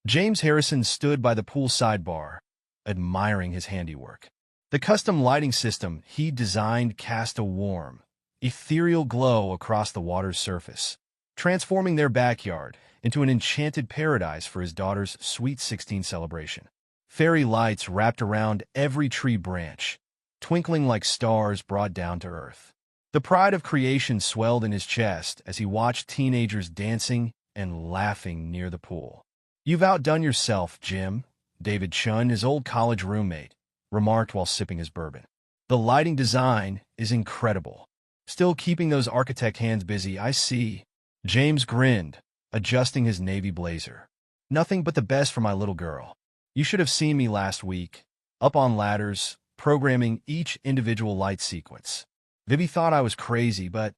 James Harrison stood by the poolside bar, admiring his handiwork. The custom lighting system he designed cast a warm, ethereal glow across the water's surface, transforming their backyard into an enchanted paradise for his daughter's sweet 16 celebration. Fairy lights wrapped around every tree branch, twinkling like stars brought down to earth. The pride of creation swelled in his chest as he watched teenagers dancing and laughing near the pool. "You've outdone yourself, Jim," David Chun, his old college roommate, remarked while sipping his bourbon. "The lighting design is incredible. Still keeping those architect hands busy, I see." James grinned, adjusting his navy blazer. "Nothing but the best for my little girl. You should have seen me last week, up on ladders, programming each individual light sequence. Vivi thought I was crazy, but—"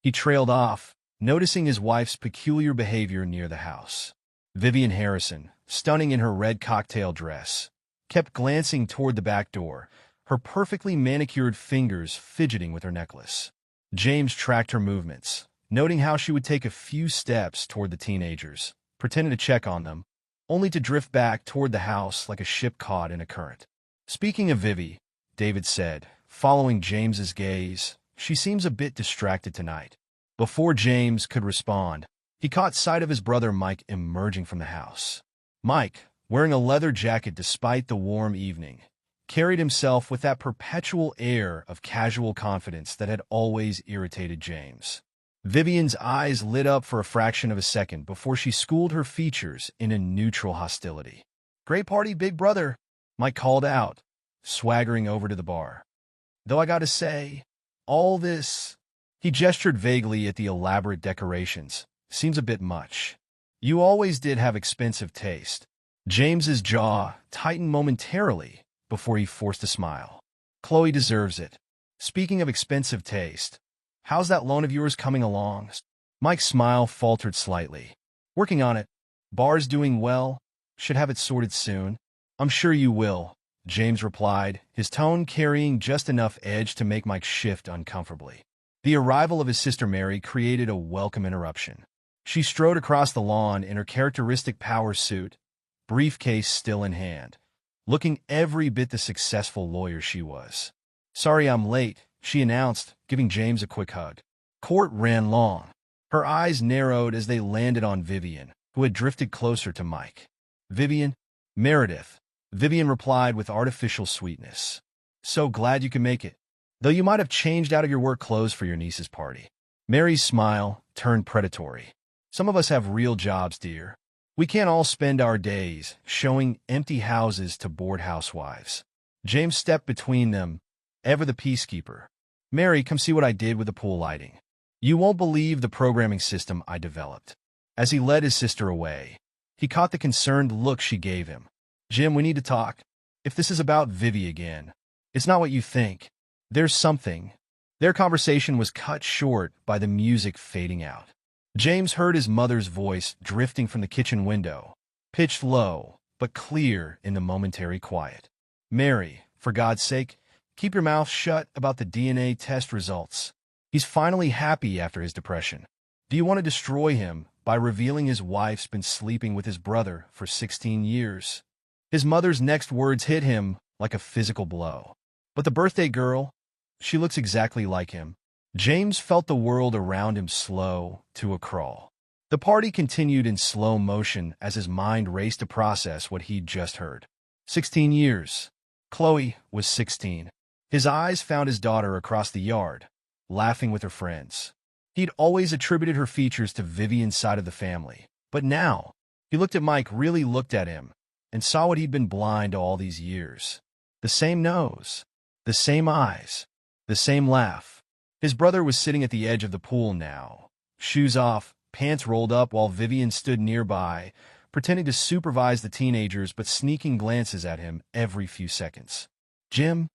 He trailed off, noticing his wife's peculiar behavior near the house. Vivian Harrison, stunning in her red cocktail dress, kept glancing toward the back door, her perfectly manicured fingers fidgeting with her necklace. James tracked her movements, noting how she would take a few steps toward the teenagers, pretending to check on them, only to drift back toward the house like a ship caught in a current. "Speaking of Vivi," David said, following James's gaze, "she seems a bit distracted tonight." Before James could respond, he caught sight of his brother Mike emerging from the house. Mike, wearing a leather jacket despite the warm evening, carried himself with that perpetual air of casual confidence that had always irritated James. Vivian's eyes lit up for a fraction of a second before she schooled her features in a neutral hostility. "Great party, big brother," Mike called out, swaggering over to the bar. "Though I gotta say, all this—" He gestured vaguely at the elaborate decorations. "Seems a bit much. You always did have expensive taste." James's jaw tightened momentarily before he forced a smile. "Chloe deserves it. Speaking of expensive taste, how's that loan of yours coming along?" Mike's smile faltered slightly. "Working on it. Bar's doing well. Should have it sorted soon." "I'm sure you will," James replied, his tone carrying just enough edge to make Mike shift uncomfortably. The arrival of his sister Mary created a welcome interruption. She strode across the lawn in her characteristic power suit, briefcase still in hand, looking every bit the successful lawyer she was. "Sorry I'm late," she announced, giving James a quick hug. Court ran long. Her eyes narrowed as they landed on Vivian, who had drifted closer to Mike. "Vivian?" "Meredith," Vivian replied with artificial sweetness. "So glad you can make it. Though you might have changed out of your work clothes for your niece's party." Mary's smile turned predatory. "Some of us have real jobs, dear. We can't all spend our days showing empty houses to bored housewives." James stepped between them, ever the peacekeeper. "Mary, come see what I did with the pool lighting. You won't believe the programming system I developed." As he led his sister away, he caught the concerned look she gave him. "Jim, we need to talk. If this is about Vivi again, it's not what you think. There's something." Their conversation was cut short by the music fading out. James heard his mother's voice drifting from the kitchen window, pitched low, but clear in the momentary quiet. "Mary, for God's sake, keep your mouth shut about the DNA test results. He's finally happy after his depression. Do you want to destroy him by revealing his wife's been sleeping with his brother for 16 years? His mother's next words hit him like a physical blow. "But the birthday girl, she looks exactly like him." James felt the world around him slow to a crawl. The party continued in slow motion as his mind raced to process what he'd just heard. 16 years. Chloe was 16. His eyes found his daughter across the yard, laughing with her friends. He'd always attributed her features to Vivian's side of the family, but now he looked at Mike, really looked at him, and saw what he'd been blind to all these years. The same nose, the same eyes, the same laugh. His brother was sitting at the edge of the pool now, shoes off, pants rolled up, while Vivian stood nearby, pretending to supervise the teenagers but sneaking glances at him every few seconds. "Jim?"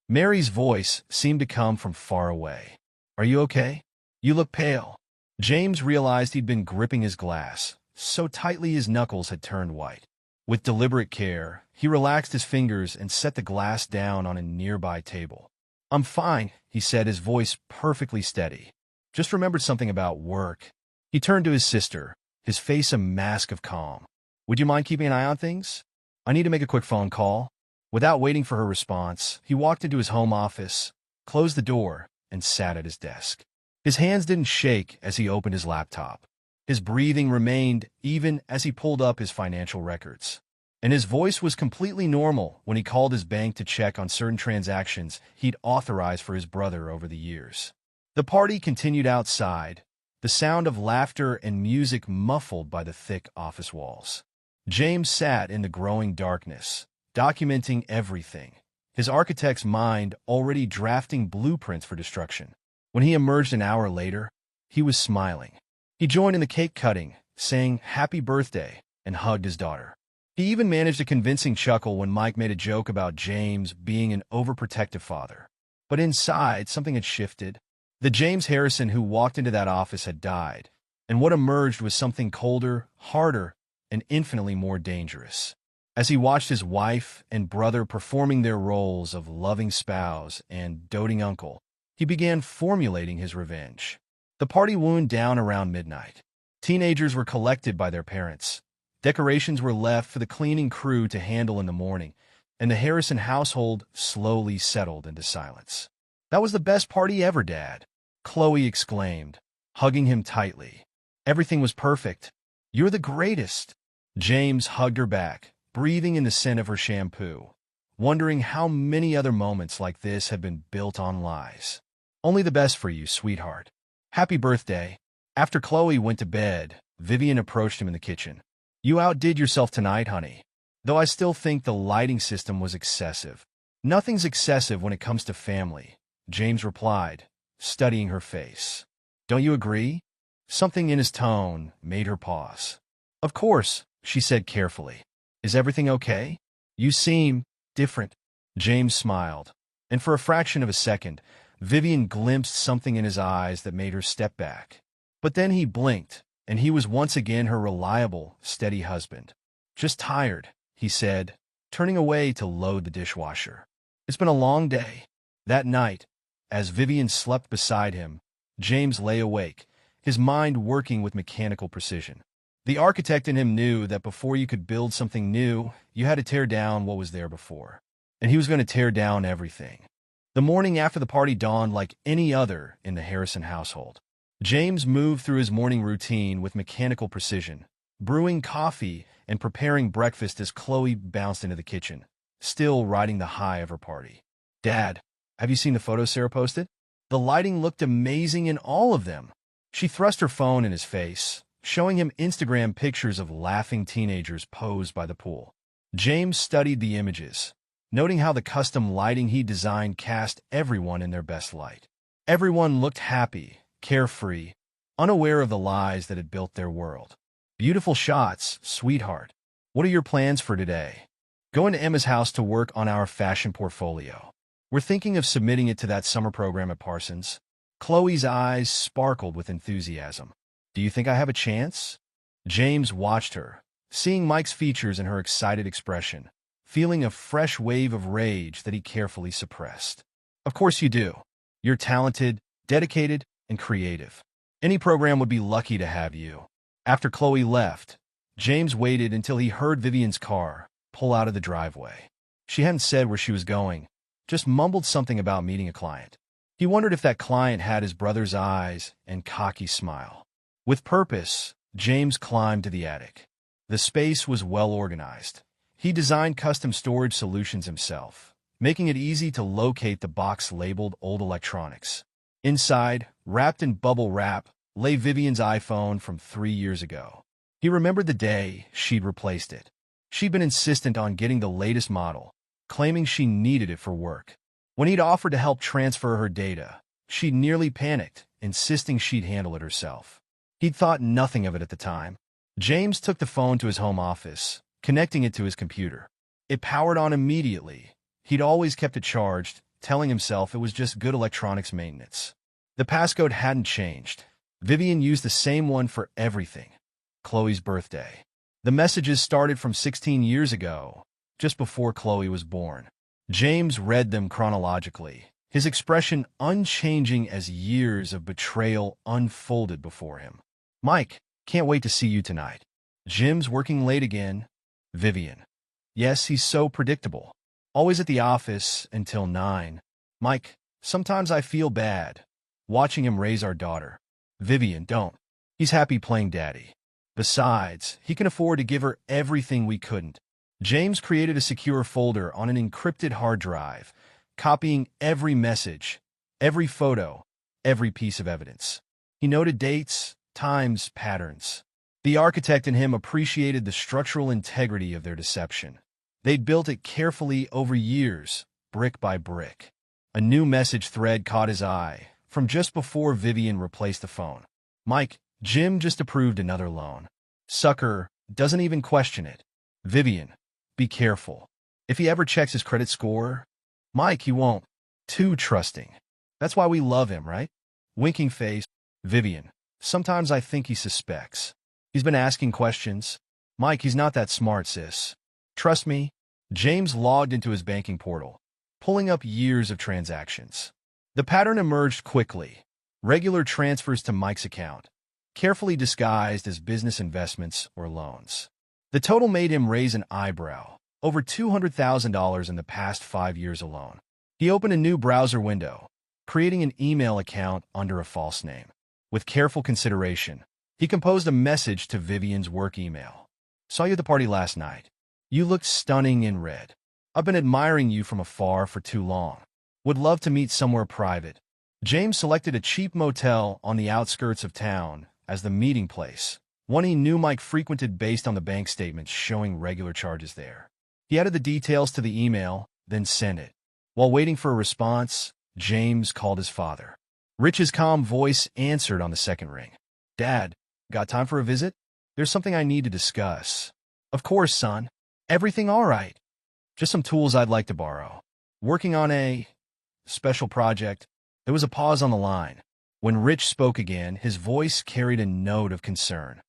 Mary's voice seemed to come from far away. "Are you okay? You look pale." James realized he'd been gripping his glass so tightly his knuckles had turned white. With deliberate care, he relaxed his fingers and set the glass down on a nearby table. "I'm fine," he said, his voice perfectly steady. "Just remembered something about work." He turned to his sister, his face a mask of calm. Would you mind keeping an eye on things? I need to make a quick phone call. Without waiting for her response, he walked into his home office, closed the door, and sat at his desk. His hands didn't shake as he opened his laptop. His breathing remained even as he pulled up his financial records. And his voice was completely normal when he called his bank to check on certain transactions he'd authorized for his brother over the years. The party continued outside, the sound of laughter and music muffled by the thick office walls. James sat in the growing darkness, documenting everything, his architect's mind already drafting blueprints for destruction. When he emerged an hour later, he was smiling. He joined in the cake cutting, saying "Happy birthday," and hugged his daughter. He even managed a convincing chuckle when Mike made a joke about James being an overprotective father. But inside, something had shifted. The James Harrison who walked into that office had died, and what emerged was something colder, harder, and infinitely more dangerous. As he watched his wife and brother performing their roles of loving spouse and doting uncle, he began formulating his revenge. The party wound down around midnight. Teenagers were collected by their parents. Decorations were left for the cleaning crew to handle in the morning, and the Harrison household slowly settled into silence. "That was the best party ever, Dad," Chloe exclaimed, hugging him tightly. "Everything was perfect. You're the greatest." James hugged her back, breathing in the scent of her shampoo, wondering how many other moments like this had been built on lies. "Only the best for you, sweetheart. Happy birthday." After Chloe went to bed, Vivian approached him in the kitchen. "You outdid yourself tonight, honey. Though I still think the lighting system was excessive." "Nothing's excessive when it comes to family," James replied, studying her face. "Don't you agree?" Something in his tone made her pause. "Of course," she said carefully. "Is everything okay? You seem different." James smiled, and for a fraction of a second, Vivian glimpsed something in his eyes that made her step back. But then he blinked, and he was once again her reliable, steady husband. "Just tired," he said, turning away to load the dishwasher. "It's been a long day." That night, as Vivian slept beside him, James lay awake, his mind working with mechanical precision. The architect in him knew that before you could build something new, you had to tear down what was there before. And he was going to tear down everything. The morning after the party dawned like any other in the Harrison household. James moved through his morning routine with mechanical precision, brewing coffee and preparing breakfast as Chloe bounced into the kitchen, still riding the high of her party. "Dad, have you seen the photos Sarah posted? The lighting looked amazing in all of them." She thrust her phone in his face, showing him Instagram pictures of laughing teenagers posed by the pool. James studied the images, noting how the custom lighting he designed cast everyone in their best light. Everyone looked happy, carefree, unaware of the lies that had built their world. "Beautiful shots, sweetheart. What are your plans for today?" "Going to Emma's house to work on our fashion portfolio. We're thinking of submitting it to that summer program at Parsons." Chloe's eyes sparkled with enthusiasm. "Do you think I have a chance?" James watched her, seeing Mike's features in her excited expression, feeling a fresh wave of rage that he carefully suppressed. "Of course you do. You're talented, dedicated, and creative. Any program would be lucky to have you." After Chloe left, James waited until he heard Vivian's car pull out of the driveway. She hadn't said where she was going, just mumbled something about meeting a client. He wondered if that client had his brother's eyes and cocky smile. With purpose, James climbed to the attic. The space was well organized. He designed custom storage solutions himself, making it easy to locate the box labeled old electronics. Inside, wrapped in bubble wrap, lay Vivian's iPhone from 3 years ago. He remembered the day she'd replaced it. She'd been insistent on getting the latest model, claiming she needed it for work. When he'd offered to help transfer her data, she'd nearly panicked, insisting she'd handle it herself. He'd thought nothing of it at the time. James took the phone to his home office, connecting it to his computer. It powered on immediately. He'd always kept it charged, telling himself it was just good electronics maintenance. The passcode hadn't changed. Vivian used the same one for everything. Chloe's birthday. The messages started from 16 years ago, just before Chloe was born. James read them chronologically, his expression unchanging as years of betrayal unfolded before him. "Mike, can't wait to see you tonight. Jim's working late again. Vivian. Yes, he's so predictable. Always at the office until 9. Mike, sometimes I feel bad watching him raise our daughter. Vivian, don't. He's happy playing daddy. Besides, he can afford to give her everything we couldn't. James created a secure folder on an encrypted hard drive, copying every message, every photo, every piece of evidence. He noted dates, times, patterns. The architect in him appreciated the structural integrity of their deception. They'd built it carefully over years, brick by brick. A new message thread caught his eye, from just before Vivian replaced the phone. Mike, Jim just approved another loan. Sucker doesn't even question it. Vivian, be careful. If he ever checks his credit score, Mike, he won't. Too trusting. That's why we love him, right? Winking face. Vivian, sometimes I think he suspects. He's been asking questions. Mike, he's not that smart, sis. Trust me. James logged into his banking portal, pulling up years of transactions. The pattern emerged quickly. Regular transfers to Mike's account, carefully disguised as business investments or loans. The total made him raise an eyebrow, over $200,000 in the past 5 years alone. He opened a new browser window, creating an email account under a false name. With careful consideration, he composed a message to Vivian's work email. Saw you at the party last night. You looked stunning in red. I've been admiring you from afar for too long. Would love to meet somewhere private. James selected a cheap motel on the outskirts of town as the meeting place, one he knew Mike frequented based on the bank statements showing regular charges there. He added the details to the email, then sent it. While waiting for a response, James called his father. Rich's calm voice answered on the second ring. Dad, got time for a visit? There's something I need to discuss. Of course, son. Everything all right. Just some tools I'd like to borrow. Working on a special project. There was a pause on the line. When Rich spoke again, his voice carried a note of concern.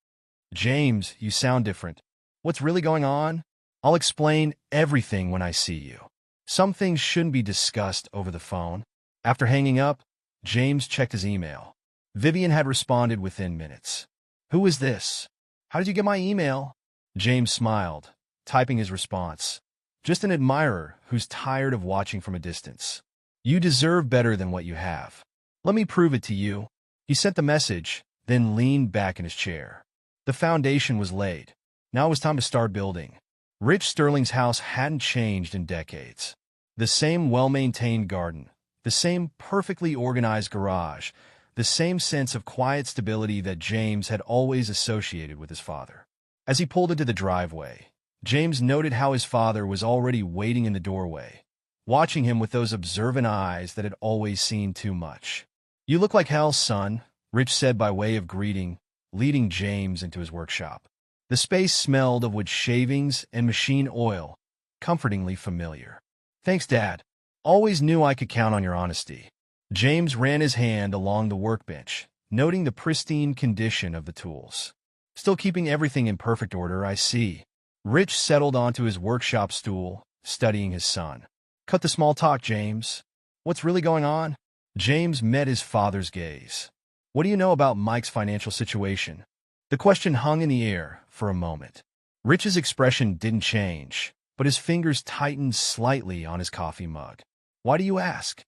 James, you sound different. What's really going on? I'll explain everything when I see you. Some things shouldn't be discussed over the phone. After hanging up, James checked his email. Vivian had responded within minutes. Who is this? How did you get my email? James smiled, typing his response. Just an admirer who's tired of watching from a distance. You deserve better than what you have. Let me prove it to you. He sent the message, then leaned back in his chair. The foundation was laid. Now it was time to start building. Rich Sterling's house hadn't changed in decades. The same well-maintained garden, the same perfectly organized garage, the same sense of quiet stability that James had always associated with his father. As he pulled into the driveway, James noted how his father was already waiting in the doorway, watching him with those observant eyes that had always seen too much. You look like hell, son, Rich said by way of greeting, leading James into his workshop. The space smelled of wood shavings and machine oil, comfortingly familiar. Thanks, Dad. Always knew I could count on your honesty. James ran his hand along the workbench, noting the pristine condition of the tools. Still keeping everything in perfect order, I see. Rich settled onto his workshop stool, studying his son. Cut the small talk, James. What's really going on? James met his father's gaze. What do you know about Mike's financial situation? The question hung in the air for a moment. Rich's expression didn't change, but his fingers tightened slightly on his coffee mug. Why do you ask?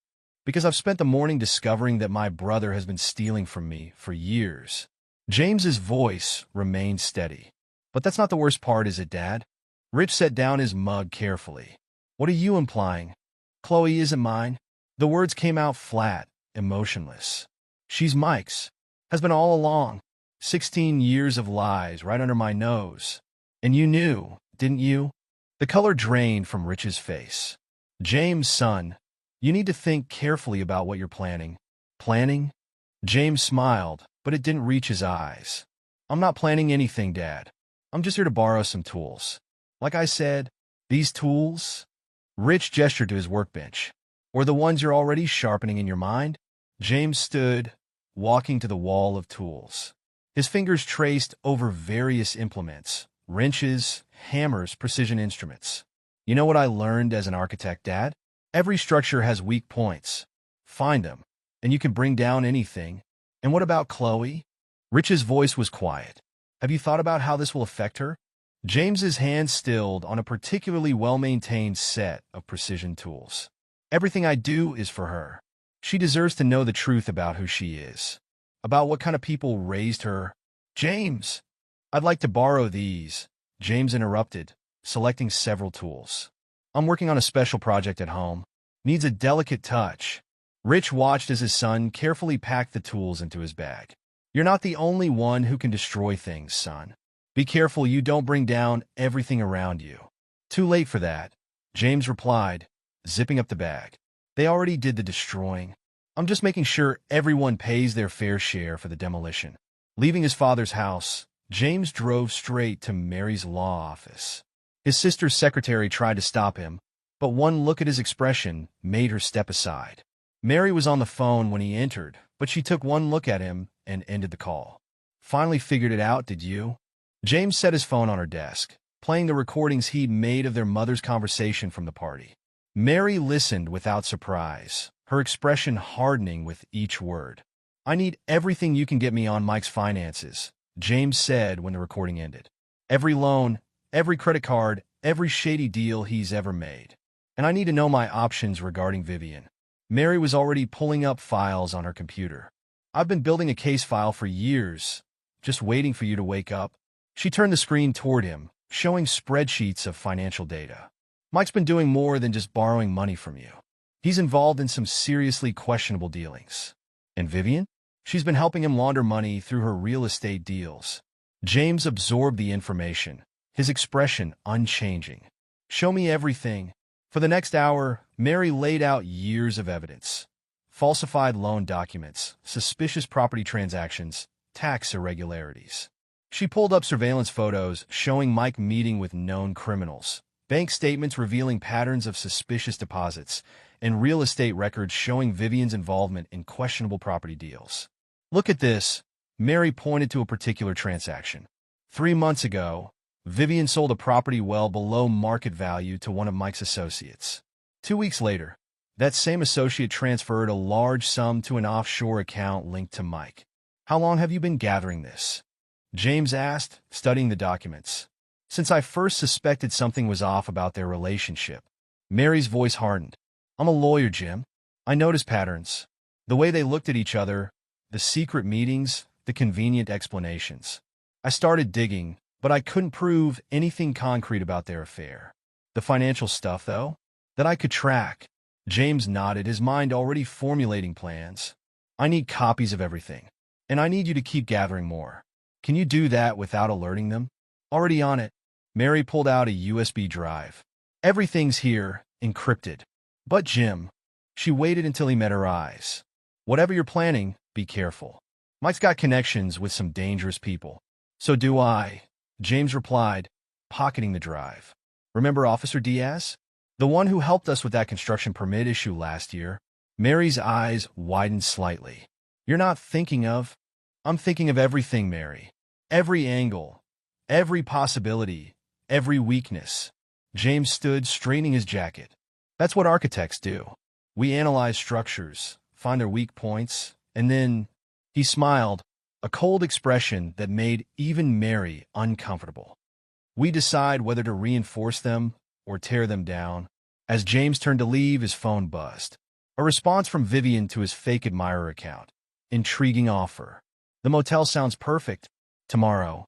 Because I've spent the morning discovering that my brother has been stealing from me for years. James's voice remained steady. But that's not the worst part, is it, Dad? Rich set down his mug carefully. What are you implying? Chloe isn't mine. The words came out flat, emotionless. She's Mike's. Has been all along. 16 years of lies right under my nose. And you knew, didn't you? The color drained from Rich's face. James, son, you need to think carefully about what you're planning. Planning? James smiled, but it didn't reach his eyes. I'm not planning anything, Dad. I'm just here to borrow some tools. Like I said, these tools? Rich gestured to his workbench. Or the ones you're already sharpening in your mind? James stood, walking to the wall of tools. His fingers traced over various implements, wrenches, hammers, precision instruments. You know what I learned as an architect, Dad? Every structure has weak points. Find them, and you can bring down anything. And what about Chloe? Rich's voice was quiet. Have you thought about how this will affect her? James's hand stilled on a particularly well-maintained set of precision tools. Everything I do is for her. She deserves to know the truth about who she is, about what kind of people raised her. James, I'd like to borrow these, James interrupted, selecting several tools. I'm working on a special project at home. Needs a delicate touch. Rich watched as his son carefully packed the tools into his bag. You're not the only one who can destroy things, son. Be careful you don't bring down everything around you. Too late for that, James replied, zipping up the bag. They already did the destroying. I'm just making sure everyone pays their fair share for the demolition. Leaving his father's house, James drove straight to Mary's law office. His sister's secretary tried to stop him, but one look at his expression made her step aside. Mary was on the phone when he entered, but she took one look at him and ended the call. Finally figured it out, did you? James set his phone on her desk, playing the recordings he'd made of their mother's conversation from the party. Mary listened without surprise, her expression hardening with each word. I need everything you can get me on Mike's finances, James said when the recording ended. Every loan, every credit card, every shady deal he's ever made. And I need to know my options regarding Vivian. Mary was already pulling up files on her computer. I've been building a case file for years, just waiting for you to wake up. She turned the screen toward him, showing spreadsheets of financial data. Mike's been doing more than just borrowing money from you. He's involved in some seriously questionable dealings. And Vivian? She's been helping him launder money through her real estate deals. James absorbed the information, his expression unchanging. Show me everything. For the next hour, Mary laid out years of evidence. Falsified loan documents, suspicious property transactions, tax irregularities. She pulled up surveillance photos showing Mike meeting with known criminals, bank statements revealing patterns of suspicious deposits, and real estate records showing Vivian's involvement in questionable property deals. Look at this, Mary pointed to a particular transaction. 3 months ago, Vivian sold a property well below market value to one of Mike's associates. 2 weeks later, that same associate transferred a large sum to an offshore account linked to Mike. How long have you been gathering this? James asked, studying the documents. Since I first suspected something was off about their relationship. Mary's voice hardened. I'm a lawyer, Jim. I notice patterns. The way they looked at each other, the secret meetings, the convenient explanations. I started digging, but I couldn't prove anything concrete about their affair. The financial stuff, though, that I could track. James nodded, his mind already formulating plans. I need copies of everything, and I need you to keep gathering more. Can you do that without alerting them? Already on it. Mary pulled out a USB drive. Everything's here, encrypted. But Jim, she waited until he met her eyes. Whatever you're planning, be careful. Mike's got connections with some dangerous people. So do I, James replied, pocketing the drive. Remember Officer Diaz? The one who helped us with that construction permit issue last year? Mary's eyes widened slightly. You're not thinking of... I'm thinking of everything, Mary. Every angle, every possibility, every weakness. James stood, straightening his jacket. That's what architects do. We analyze structures, find their weak points, and then... He smiled, a cold expression that made even Mary uncomfortable. We decide whether to reinforce them or tear them down. As James turned to leave, his phone buzzed. A response from Vivian to his fake admirer account. Intriguing offer. The motel sounds perfect. Tomorrow,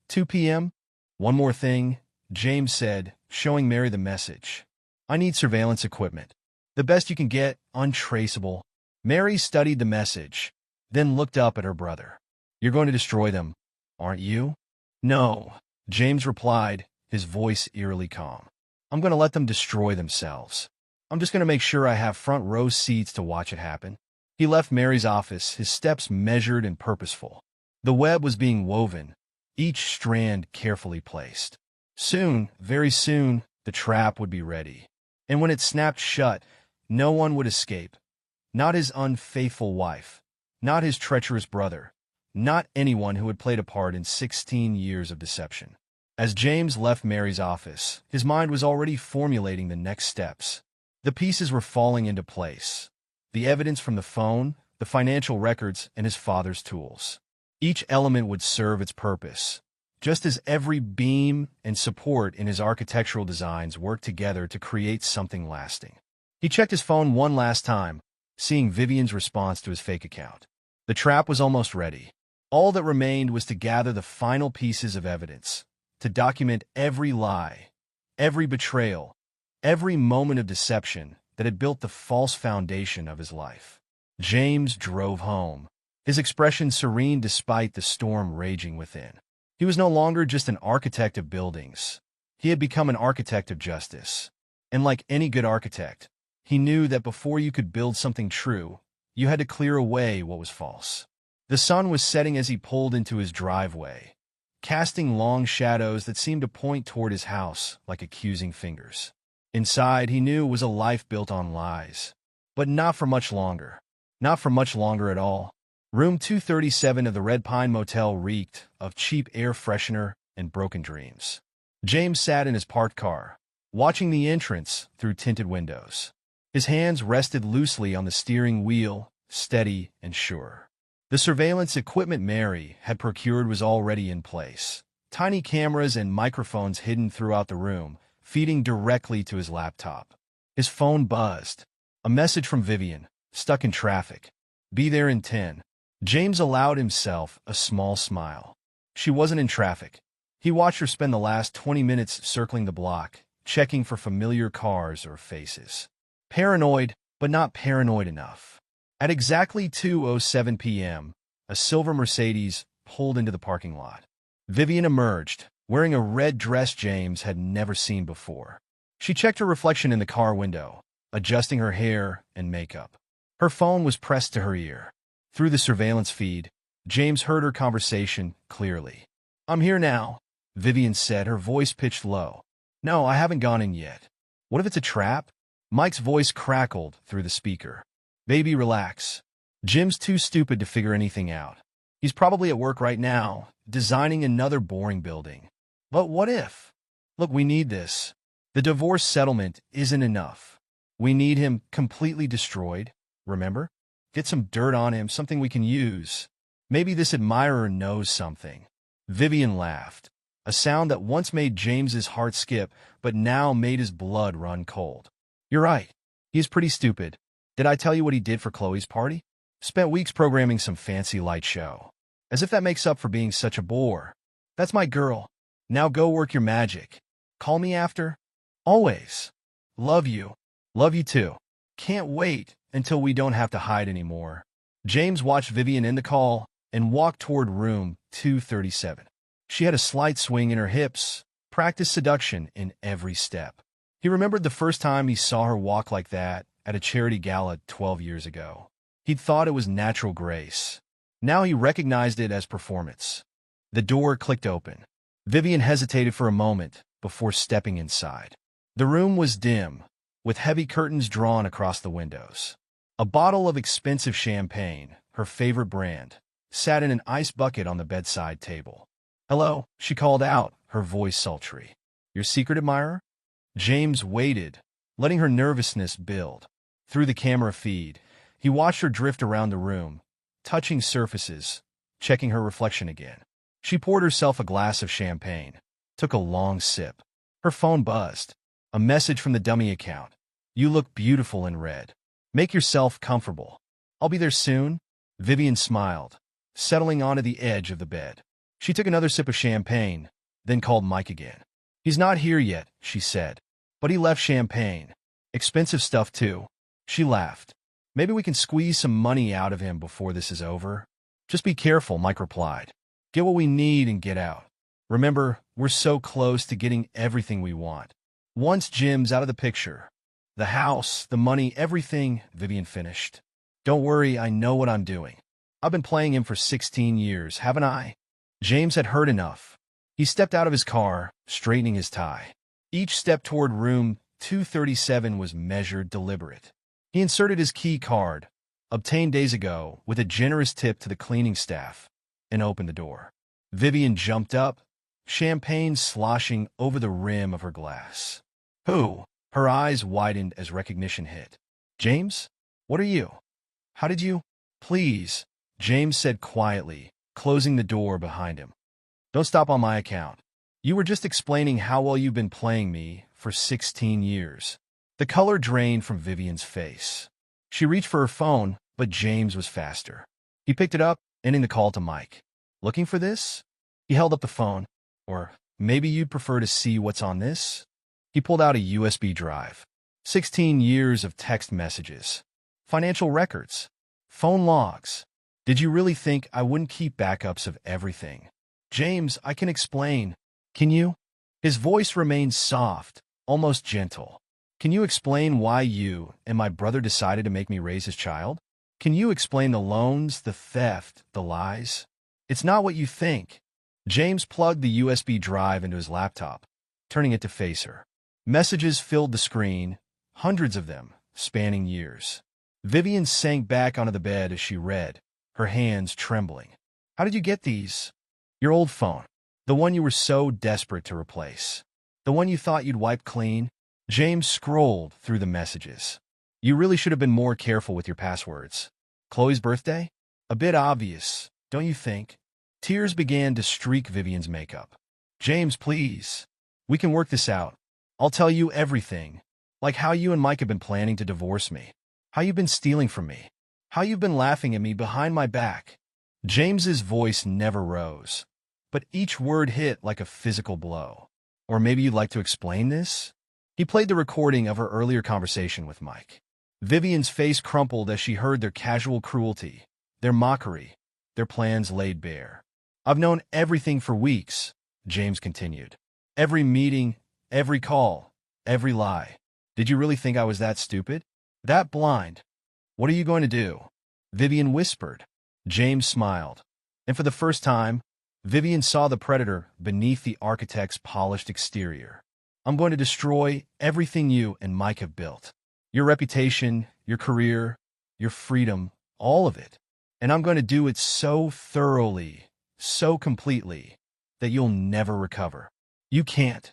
2 p.m.? One more thing, James said, showing Mary the message. I need surveillance equipment. The best you can get, untraceable. Mary studied the message, then looked up at her brother. You're going to destroy them, aren't you? No, James replied, his voice eerily calm. I'm going to let them destroy themselves. I'm just going to make sure I have front row seats to watch it happen. He left Mary's office, his steps measured and purposeful. The web was being woven, each strand carefully placed. Soon, very soon, the trap would be ready. And when it snapped shut, no one would escape. Not his unfaithful wife, not his treacherous brother, not anyone who had played a part in 16 years of deception. As James left Mary's office, his mind was already formulating the next steps. The pieces were falling into place. The evidence from the phone, the financial records, and his father's tools. Each element would serve its purpose. just as every beam and support in his architectural designs worked together to create something lasting. He checked his phone one last time, seeing Vivian's response to his fake account. The trap was almost ready. All that remained was to gather the final pieces of evidence, to document every lie, every betrayal, every moment of deception that had built the false foundation of his life. James drove home, his expression serene despite the storm raging within. He was no longer just an architect of buildings. He had become an architect of justice. And like any good architect, he knew that before you could build something true, you had to clear away what was false. The sun was setting as he pulled into his driveway, casting long shadows that seemed to point toward his house like accusing fingers. Inside, he knew, was a life built on lies. But not for much longer. Not for much longer at all. Room 237 of the Red Pine Motel reeked of cheap air freshener and broken dreams. James sat in his parked car, watching the entrance through tinted windows. His hands rested loosely on the steering wheel, steady and sure. The surveillance equipment Mary had procured was already in place. Tiny cameras and microphones hidden throughout the room, feeding directly to his laptop. His phone buzzed. A message from Vivian, stuck in traffic. Be there in 10. James allowed himself a small smile. She wasn't in traffic. He watched her spend the last 20 minutes circling the block, checking for familiar cars or faces. Paranoid, but not paranoid enough. At exactly 2:07 p.m., a silver Mercedes pulled into the parking lot. Vivian emerged, wearing a red dress James had never seen before. She checked her reflection in the car window, adjusting her hair and makeup. Her phone was pressed to her ear. Through the surveillance feed, James heard her conversation clearly. I'm here now, Vivian said, her voice pitched low. No, I haven't gone in yet. What if it's a trap? Mike's voice crackled through the speaker. Baby, relax. Jim's too stupid to figure anything out. He's probably at work right now, designing another boring building. But what if? Look, we need this. The divorce settlement isn't enough. We need him completely destroyed, remember? Get some dirt on him, something we can use. Maybe this admirer knows something. Vivian laughed, a sound that once made James's heart skip, but now made his blood run cold. You're right. He's pretty stupid. Did I tell you what he did for Chloe's party? Spent weeks programming some fancy light show. As if that makes up for being such a bore. That's my girl. Now go work your magic. Call me after? Always. Love you. Love you too. Can't wait until we don't have to hide anymore. James watched Vivian end the call and walked toward room 237. She had a slight swing in her hips, practiced seduction in every step. He remembered the first time he saw her walk like that at a charity gala 12 years ago. He'd thought it was natural grace. Now he recognized it as performance. The door clicked open. Vivian hesitated for a moment before stepping inside. The room was dim, with heavy curtains drawn across the windows. A bottle of expensive champagne, her favorite brand, sat in an ice bucket on the bedside table. Hello, she called out, her voice sultry. Your secret admirer? James waited, letting her nervousness build. Through the camera feed, he watched her drift around the room, touching surfaces, checking her reflection again. She poured herself a glass of champagne, took a long sip. Her phone buzzed. A message from the dummy account. You look beautiful in red. Make yourself comfortable. I'll be there soon. Vivian smiled, settling onto the edge of the bed. She took another sip of champagne, then called Mike again. He's not here yet, she said. But he left champagne. Expensive stuff, too. She laughed. Maybe we can squeeze some money out of him before this is over. Just be careful, Mike replied. Get what we need and get out. Remember, we're so close to getting everything we want. Once Jim's out of the picture, the house, the money, everything, Vivian finished. Don't worry, I know what I'm doing. I've been playing him for 16 years, haven't I? James had heard enough. He stepped out of his car, straightening his tie. Each step toward room 237 was measured, deliberate. He inserted his key card, obtained days ago, with a generous tip to the cleaning staff, and opened the door. Vivian jumped up, champagne sloshing over the rim of her glass. Who? Her eyes widened as recognition hit. James? What are you? How did you? Please, James said quietly, closing the door behind him. Don't stop on my account. You were just explaining how well you've been playing me for 16 years. The color drained from Vivian's face. She reached for her phone, but James was faster. He picked it up, ending the call to Mike. Looking for this? He held up the phone. Or maybe you'd prefer to see what's on this? He pulled out a USB drive. 16 years of text messages. Financial records. Phone logs. Did you really think I wouldn't keep backups of everything? James, I can explain. Can you? His voice remained soft, almost gentle. Can you explain why you and my brother decided to make me raise his child? Can you explain the loans, the theft, the lies? It's not what you think. James plugged the USB drive into his laptop, turning it to face her. Messages filled the screen, hundreds of them, spanning years. Vivian sank back onto the bed as she read, her hands trembling. How did you get these? Your old phone. The one you were so desperate to replace. The one you thought you'd wipe clean. James scrolled through the messages. You really should have been more careful with your passwords. Chloe's birthday? A bit obvious, don't you think? Tears began to streak Vivian's makeup. James, please. We can work this out. I'll tell you everything. Like how you and Mike have been planning to divorce me. How you've been stealing from me. How you've been laughing at me behind my back. James's voice never rose, but each word hit like a physical blow. Or maybe you'd like to explain this? He played the recording of her earlier conversation with Mike. Vivian's face crumpled as she heard their casual cruelty, their mockery, their plans laid bare. I've known everything for weeks, James continued. Every meeting, every call, every lie. Did you really think I was that stupid? That blind? What are you going to do? Vivian whispered. James smiled. And for the first time, Vivian saw the predator beneath the architect's polished exterior. I'm going to destroy everything you and Mike have built. Your reputation, your career, your freedom, all of it. And I'm going to do it so thoroughly, so completely, that you'll never recover. You can't.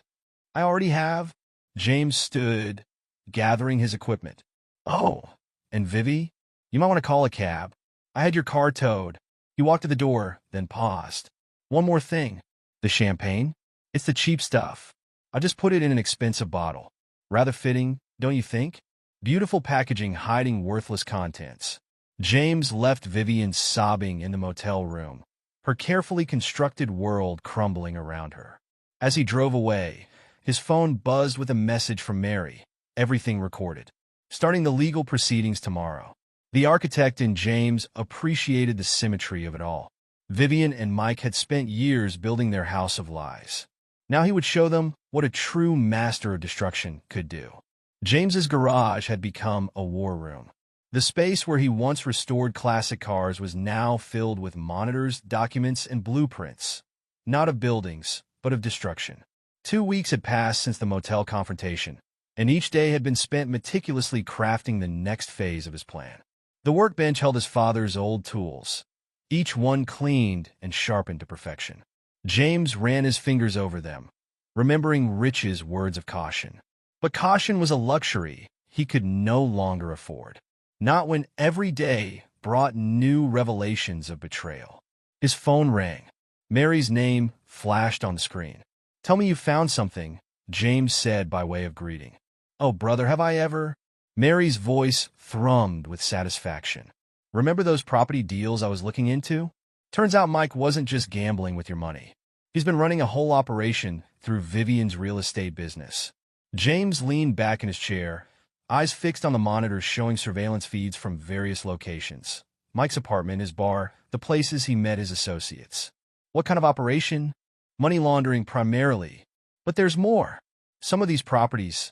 I already have. James stood, gathering his equipment. Oh, and Vivi, you might want to call a cab. I had your car towed. He walked to the door, then paused. One more thing. The champagne? It's the cheap stuff. I just put it in an expensive bottle. Rather fitting, don't you think? Beautiful packaging hiding worthless contents. James left Vivian sobbing in the motel room, her carefully constructed world crumbling around her. As he drove away, his phone buzzed with a message from Mary, everything recorded. Starting the legal proceedings tomorrow. The architect and James appreciated the symmetry of it all. Vivian and Mike had spent years building their house of lies. Now he would show them what a true master of destruction could do. James's garage had become a war room. The space where he once restored classic cars was now filled with monitors, documents, and blueprints. Not of buildings, but of destruction. 2 weeks had passed since the motel confrontation, and each day had been spent meticulously crafting the next phase of his plan. The workbench held his father's old tools, each one cleaned and sharpened to perfection. James ran his fingers over them, remembering Rich's words of caution. But caution was a luxury he could no longer afford. Not when every day brought new revelations of betrayal. His phone rang. Mary's name flashed on the screen. Tell me you found something, James said by way of greeting. Oh, brother, have I ever? Mary's voice thrummed with satisfaction. Remember those property deals I was looking into? Turns out Mike wasn't just gambling with your money. He's been running a whole operation through Vivian's real estate business. James leaned back in his chair, eyes fixed on the monitors showing surveillance feeds from various locations. Mike's apartment, his bar, the places he met his associates. What kind of operation? Money laundering primarily. But there's more. Some of these properties,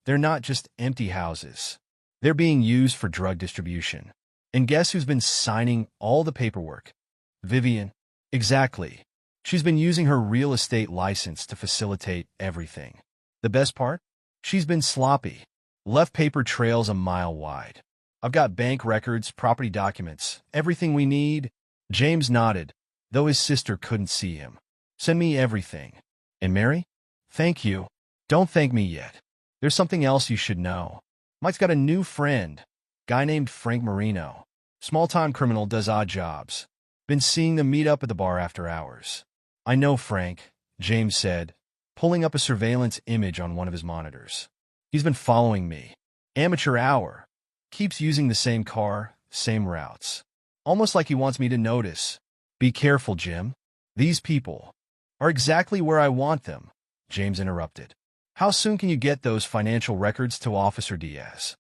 they're not just empty houses. They're being used for drug distribution. And guess who's been signing all the paperwork? Vivian. Exactly. She's been using her real estate license to facilitate everything. The best part? She's been sloppy. Left paper trails a mile wide. I've got bank records, property documents, everything we need. James nodded, though his sister couldn't see him. Send me everything. And Mary? Thank you. Don't thank me yet. There's something else you should know. Mike's got a new friend. Guy named Frank Marino. Small-time criminal, does odd jobs. Been seeing them meet up at the bar after hours. I know, Frank, James said, pulling up a surveillance image on one of his monitors. He's been following me. Amateur hour. Keeps using the same car, same routes. Almost like he wants me to notice. Be careful, Jim. These people are exactly where I want them, James interrupted. How soon can you get those financial records to Officer Diaz?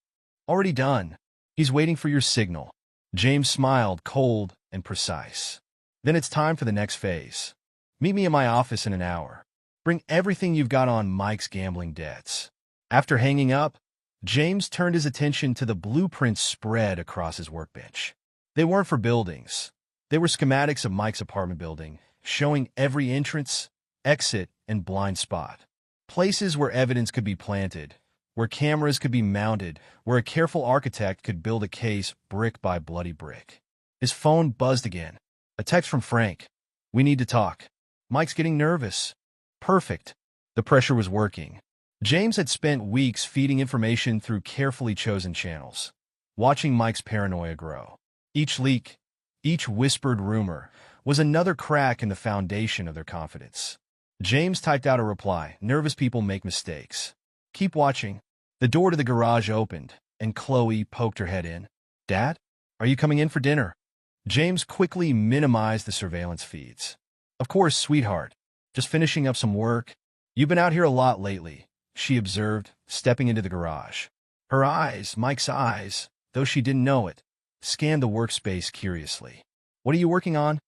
Already done. He's waiting for your signal. James smiled, cold and precise. Then it's time for the next phase. Meet me in my office in an hour. Bring everything you've got on Mike's gambling debts. After hanging up, James turned his attention to the blueprints spread across his workbench. They weren't for buildings. They were schematics of Mike's apartment building, showing every entrance, exit, and blind spot. Places where evidence could be planted, where cameras could be mounted, where a careful architect could build a case brick by bloody brick. His phone buzzed again. A text from Frank. We need to talk. Mike's getting nervous. Perfect. The pressure was working. James had spent weeks feeding information through carefully chosen channels, watching Mike's paranoia grow. Each leak, each whispered rumor, was another crack in the foundation of their confidence. James typed out a reply. Nervous people make mistakes. Keep watching. The door to the garage opened, and Chloe poked her head in. Dad, are you coming in for dinner? James quickly minimized the surveillance feeds. Of course, sweetheart. Just finishing up some work. You've been out here a lot lately, she observed, stepping into the garage. Her eyes, Mike's eyes, though she didn't know it, scanned the workspace curiously. What are you working on?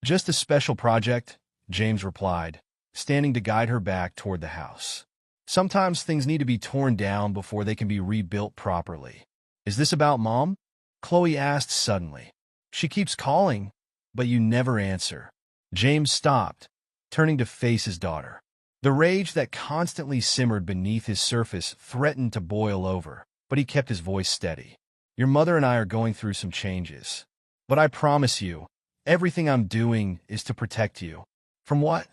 Just a special project, James replied, standing to guide her back toward the house. Sometimes things need to be torn down before they can be rebuilt properly. Is this about Mom? Chloe asked suddenly. She keeps calling, but you never answer. James stopped, turning to face his daughter. The rage that constantly simmered beneath his surface threatened to boil over, but he kept his voice steady. Your mother and I are going through some changes. But I promise you, everything I'm doing is to protect you. From what?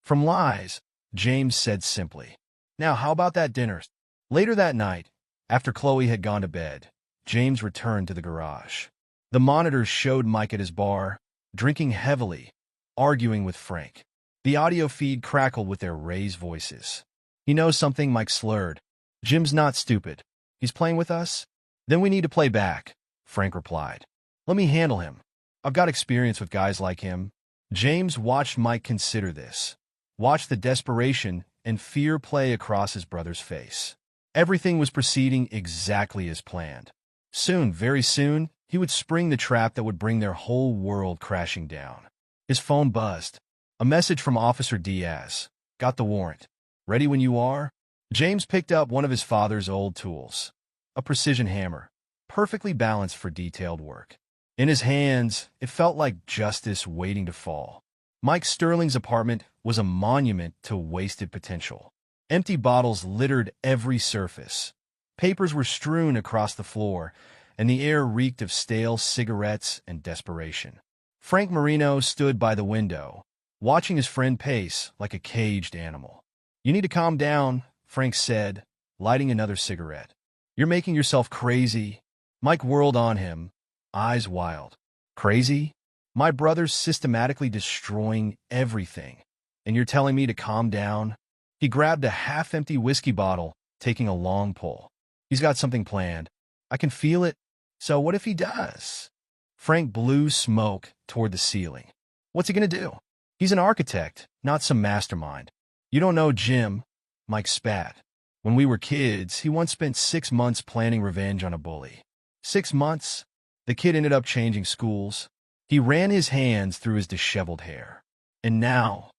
From lies, James said simply. Now, how about that dinner? Later that night, after Chloe had gone to bed, James returned to the garage. The monitors showed Mike at his bar, drinking heavily, arguing with Frank. The audio feed crackled with their raised voices. He knows something, Mike slurred. Jim's not stupid. He's playing with us? Then we need to play back, Frank replied. Let me handle him. I've got experience with guys like him. James watched Mike consider this. Watched the desperation and fear play across his brother's face. Everything was proceeding exactly as planned. Soon, very soon, he would spring the trap that would bring their whole world crashing down. His phone buzzed. A message from Officer Diaz. Got the warrant. Ready when you are? James picked up one of his father's old tools. A precision hammer, perfectly balanced for detailed work. In his hands, it felt like justice waiting to fall. Mike Sterling's apartment was a monument to wasted potential. Empty bottles littered every surface. Papers were strewn across the floor, and the air reeked of stale cigarettes and desperation. Frank Marino stood by the window, watching his friend pace like a caged animal. You need to calm down, Frank said, lighting another cigarette. You're making yourself crazy. Mike whirled on him, eyes wild. Crazy? My brother's systematically destroying everything, and you're telling me to calm down? He grabbed a half-empty whiskey bottle, taking a long pull. He's got something planned. I can feel it. So what if he does? Frank blew smoke toward the ceiling. What's he gonna do? He's an architect, not some mastermind. You don't know Jim, Mike spat. When we were kids, he once spent 6 months planning revenge on a bully. 6 months? The kid ended up changing schools. He ran his hands through his disheveled hair. And now,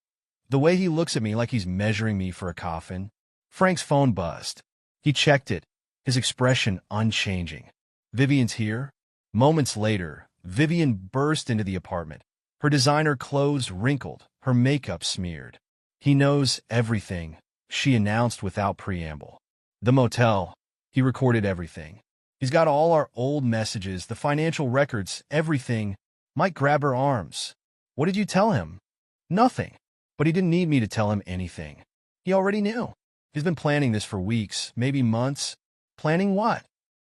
the way he looks at me like he's measuring me for a coffin. Frank's phone buzzed. He checked it, his expression unchanging. Vivian's here? Moments later, Vivian burst into the apartment. Her designer clothes wrinkled, her makeup smeared. He knows everything, she announced without preamble. The motel. He recorded everything. He's got all our old messages, the financial records, everything. Mike grabbed her arms. What did you tell him? Nothing. But he didn't need me to tell him anything. He already knew. He's been planning this for weeks, maybe months. Planning what?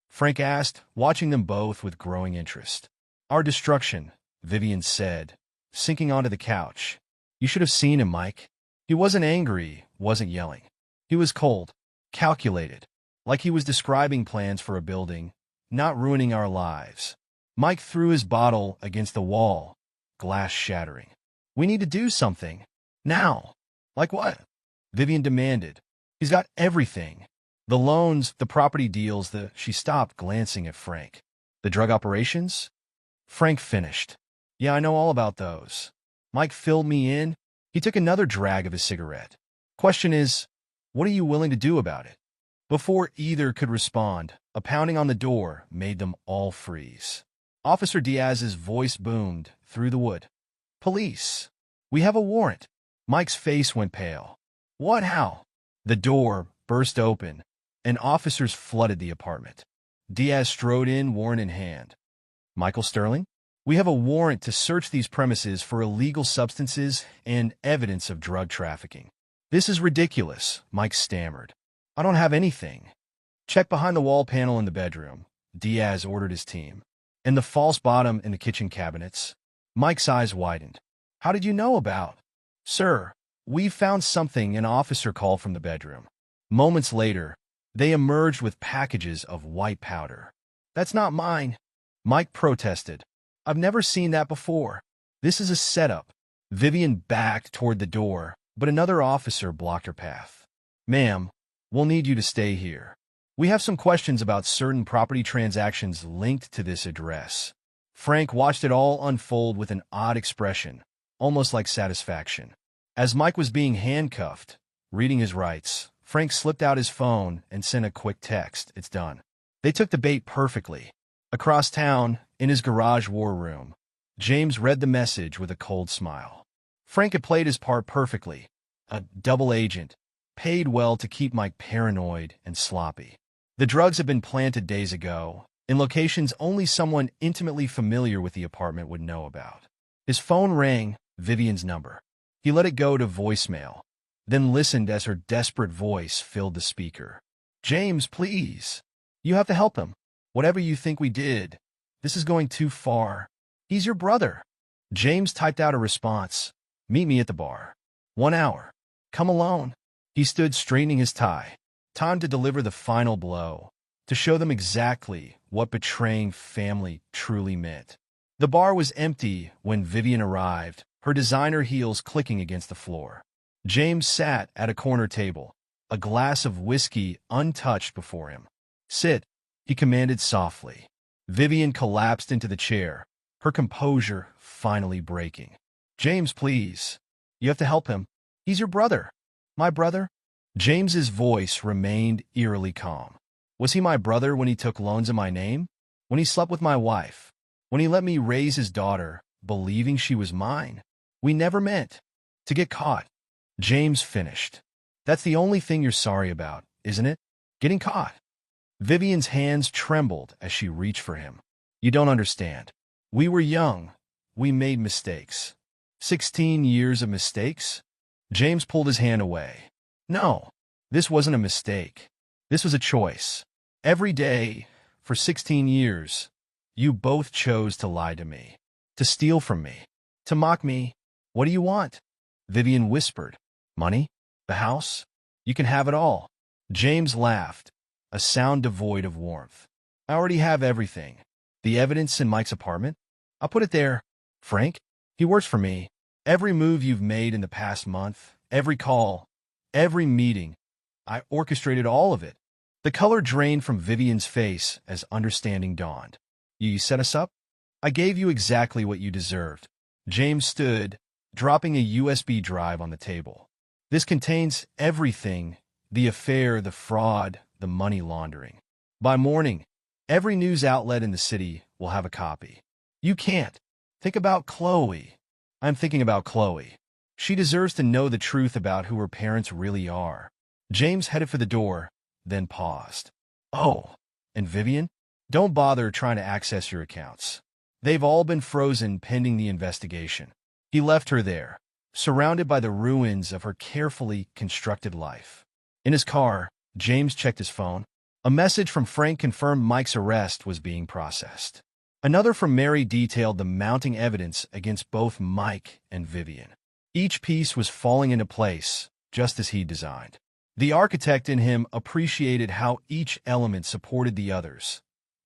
Frank asked, watching them both with growing interest. Our destruction, Vivian said, sinking onto the couch. You should have seen him, Mike. He wasn't angry, wasn't yelling. He was cold, calculated, like he was describing plans for a building, not ruining our lives. Mike threw his bottle against the wall, glass shattering. We need to do something. Now. Like what? Vivian demanded. He's got everything. The loans, the property deals, She stopped, glancing at Frank. The drug operations? Frank finished. Yeah, I know all about those. Mike filled me in. He took another drag of his cigarette. Question is, what are you willing to do about it? Before either could respond, a pounding on the door made them all freeze. Officer Diaz's voice boomed through the wood. Police. We have a warrant. Mike's face went pale. What? How? The door burst open, and officers flooded the apartment. Diaz strode in, warrant in hand. Michael Sterling? We have a warrant to search these premises for illegal substances and evidence of drug trafficking. This is ridiculous, Mike stammered. I don't have anything. Check behind the wall panel in the bedroom, Diaz ordered his team. And the false bottom in the kitchen cabinets. Mike's eyes widened. How did you know about? Sir, we found something, an officer called from the bedroom. Moments later, they emerged with packages of white powder. That's not mine, Mike protested. I've never seen that before. This is a setup. Vivian backed toward the door, but another officer blocked her path. Ma'am, we'll need you to stay here. We have some questions about certain property transactions linked to this address. Frank watched it all unfold with an odd expression, almost like satisfaction. As Mike was being handcuffed, reading his rights, Frank slipped out his phone and sent a quick text. It's done. They took the bait perfectly. Across town, in his garage war room, James read the message with a cold smile. Frank had played his part perfectly. A double agent, paid well to keep Mike paranoid and sloppy. The drugs had been planted days ago, in locations only someone intimately familiar with the apartment would know about. His phone rang, Vivian's number. He let it go to voicemail, then listened as her desperate voice filled the speaker. James, please. You have to help him. Whatever you think we did, this is going too far. He's your brother. James typed out a response. Meet me at the bar. 1 hour. Come alone. He stood straightening his tie. Time to deliver the final blow, to show them exactly what betraying family truly meant. The bar was empty when Vivian arrived, her designer heels clicking against the floor. James sat at a corner table, a glass of whiskey untouched before him. Sit, he commanded softly. Vivian collapsed into the chair, her composure finally breaking. James, please. You have to help him. He's your brother. My brother? James's voice remained eerily calm. Was he my brother when he took loans in my name? When he slept with my wife? When he let me raise his daughter, believing she was mine? We never meant to get caught. James finished. That's the only thing you're sorry about, isn't it? Getting caught. Vivian's hands trembled as she reached for him. You don't understand. We were young. We made mistakes. 16 years of mistakes? James pulled his hand away. No, this wasn't a mistake. This was a choice. Every day, for 16 years, you both chose to lie to me, to steal from me, to mock me. What do you want? Vivian whispered. Money? The house? You can have it all. James laughed, a sound devoid of warmth. I already have everything. The evidence in Mike's apartment? I'll put it there. Frank? He works for me. Every move you've made in the past month, every call, every meeting, I orchestrated all of it. The color drained from Vivian's face as understanding dawned. You set us up? I gave you exactly what you deserved. James stood, dropping a USB drive on the table. This contains everything, the affair, the fraud, the money laundering. By morning, every news outlet in the city will have a copy. You can't. Think about Chloe. I'm thinking about Chloe. She deserves to know the truth about who her parents really are. James headed for the door, then paused. Oh, and Vivian? Don't bother trying to access your accounts. They've all been frozen pending the investigation. He left her there, surrounded by the ruins of her carefully constructed life. In his car, James checked his phone. A message from Frank confirmed Mike's arrest was being processed. Another from Mary detailed the mounting evidence against both Mike and Vivian. Each piece was falling into place, just as he designed. The architect in him appreciated how each element supported the others.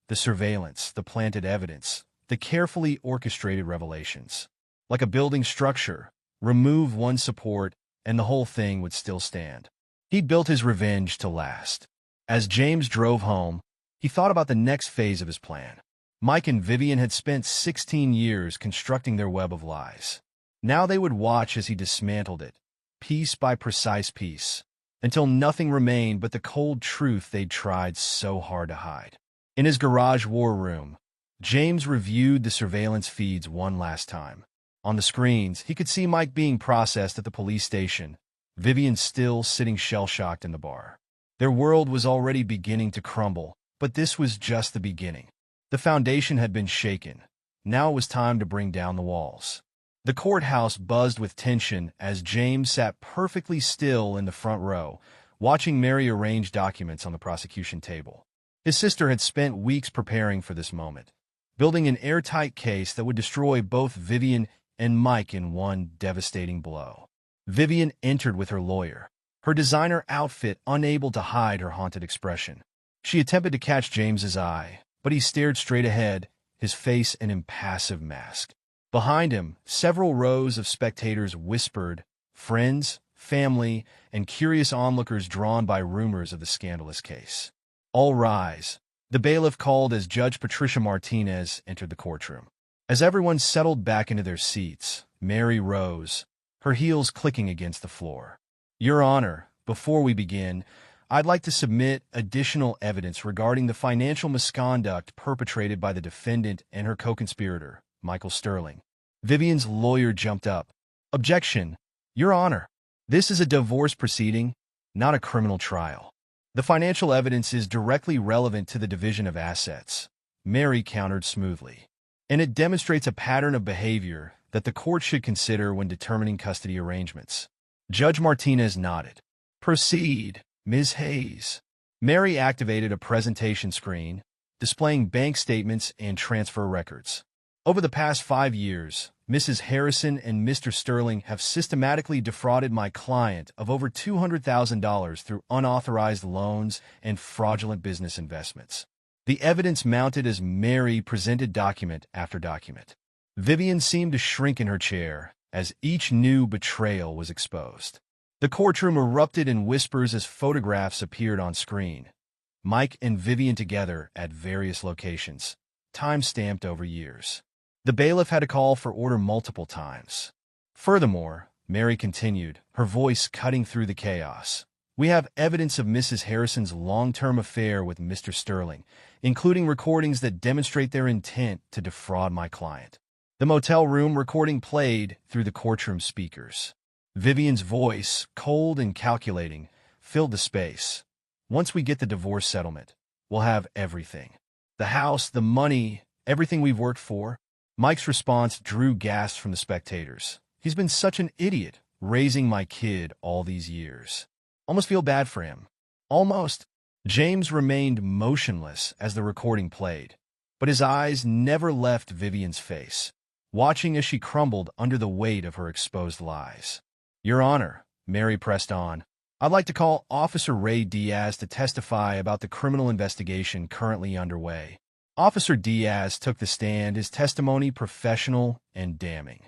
The surveillance, the planted evidence, the carefully orchestrated revelations. Like a building structure, remove one support, and the whole thing would still stand. He'd built his revenge to last. As James drove home, he thought about the next phase of his plan. Mike and Vivian had spent 16 years constructing their web of lies. Now they would watch as he dismantled it, piece by precise piece, until nothing remained but the cold truth they'd tried so hard to hide. In his garage war room, James reviewed the surveillance feeds one last time. On the screens, he could see Mike being processed at the police station, Vivian still sitting shell-shocked in the bar. Their world was already beginning to crumble, but this was just the beginning. The foundation had been shaken. Now it was time to bring down the walls. The courthouse buzzed with tension as James sat perfectly still in the front row, watching Mary arrange documents on the prosecution table. His sister had spent weeks preparing for this moment, building an airtight case that would destroy both Vivian and Mike in one devastating blow. Vivian entered with her lawyer, her designer outfit unable to hide her haunted expression. She attempted to catch James's eye, but he stared straight ahead, his face an impassive mask. Behind him, several rows of spectators whispered, friends, family, and curious onlookers drawn by rumors of the scandalous case. All rise. The bailiff called as Judge Patricia Martinez entered the courtroom. As everyone settled back into their seats, Mary rose, her heels clicking against the floor. Your Honor, before we begin, I'd like to submit additional evidence regarding the financial misconduct perpetrated by the defendant and her co-conspirator, Michael Sterling. Vivian's lawyer jumped up. Objection. Your Honor, this is a divorce proceeding, not a criminal trial. The financial evidence is directly relevant to the division of assets, Mary countered smoothly. And it demonstrates a pattern of behavior that the court should consider when determining custody arrangements. Judge Martinez nodded. Proceed, Ms. Hayes. Mary activated a presentation screen, displaying bank statements and transfer records. Over the past 5 years, Mrs. Harrison and Mr. Sterling have systematically defrauded my client of over $200,000 through unauthorized loans and fraudulent business investments. The evidence mounted as Mary presented document after document. Vivian seemed to shrink in her chair as each new betrayal was exposed. The courtroom erupted in whispers as photographs appeared on screen. Mike and Vivian together at various locations, time-stamped over years. The bailiff had to call for order multiple times. Furthermore, Mary continued, her voice cutting through the chaos. We have evidence of Mrs. Harrison's long-term affair with Mr. Sterling, including recordings that demonstrate their intent to defraud my client. The motel room recording played through the courtroom speakers. Vivian's voice, cold and calculating, filled the space. Once we get the divorce settlement, we'll have everything. The house, the money, everything we've worked for. Mike's response drew gasps from the spectators. He's been such an idiot, raising my kid all these years. Almost feel bad for him. Almost. James remained motionless as the recording played, but his eyes never left Vivian's face, watching as she crumbled under the weight of her exposed lies. Your Honor, Mary pressed on, I'd like to call Officer Ray Diaz to testify about the criminal investigation currently underway. Officer Diaz took the stand, his testimony professional and damning.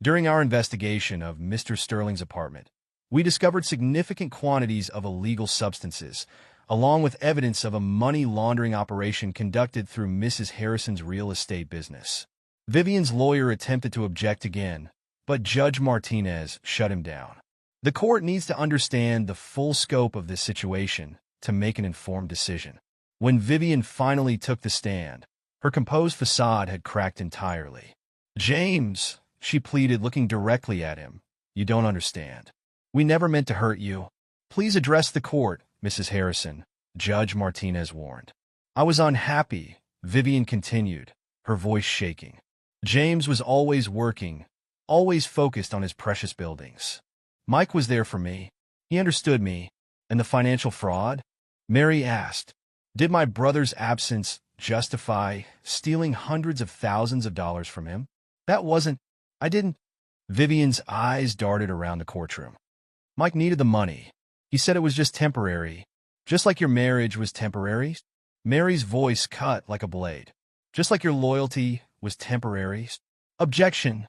During our investigation of Mr. Sterling's apartment, we discovered significant quantities of illegal substances, along with evidence of a money laundering operation conducted through Mrs. Harrison's real estate business. Vivian's lawyer attempted to object again, but Judge Martinez shut him down. The court needs to understand the full scope of this situation to make an informed decision. When Vivian finally took the stand, her composed facade had cracked entirely. James, she pleaded, looking directly at him, you don't understand. We never meant to hurt you. Please address the court, Mrs. Harrison, Judge Martinez warned. I was unhappy, Vivian continued, her voice shaking. James was always working, always focused on his precious buildings. Mike was there for me. He understood me. And the financial fraud? Mary asked. Did my brother's absence justify stealing hundreds of thousands of dollars from him? That wasn't. I didn't. Vivian's eyes darted around the courtroom. Mike needed the money. He said it was just temporary. Just like your marriage was temporary? Mary's voice cut like a blade. Just like your loyalty was temporary? Objection,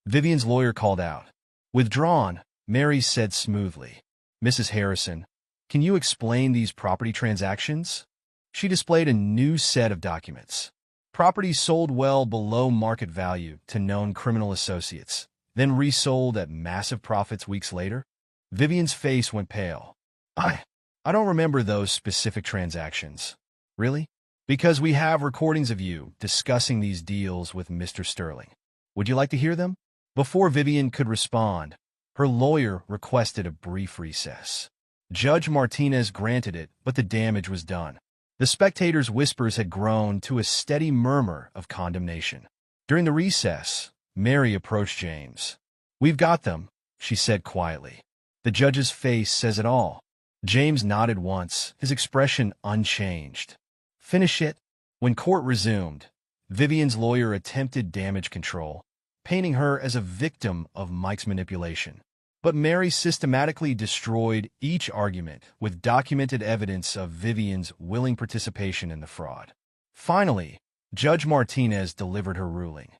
Vivian's lawyer called out. Withdrawn, Mary said smoothly. Mrs. Harrison, can you explain these property transactions? She displayed a new set of documents. Properties sold well below market value to known criminal associates, then resold at massive profits weeks later. Vivian's face went pale. I don't remember those specific transactions. Really? Because we have recordings of you discussing these deals with Mr. Sterling. Would you like to hear them? Before Vivian could respond, her lawyer requested a brief recess. Judge Martinez granted it, but the damage was done. The spectators' whispers had grown to a steady murmur of condemnation. During the recess, Mary approached James. We've got them, she said quietly. The judge's face says it all. James nodded once, his expression unchanged. Finish it. When court resumed, Vivian's lawyer attempted damage control, painting her as a victim of Mike's manipulation. But Mary systematically destroyed each argument with documented evidence of Vivian's willing participation in the fraud. Finally, Judge Martinez delivered her ruling.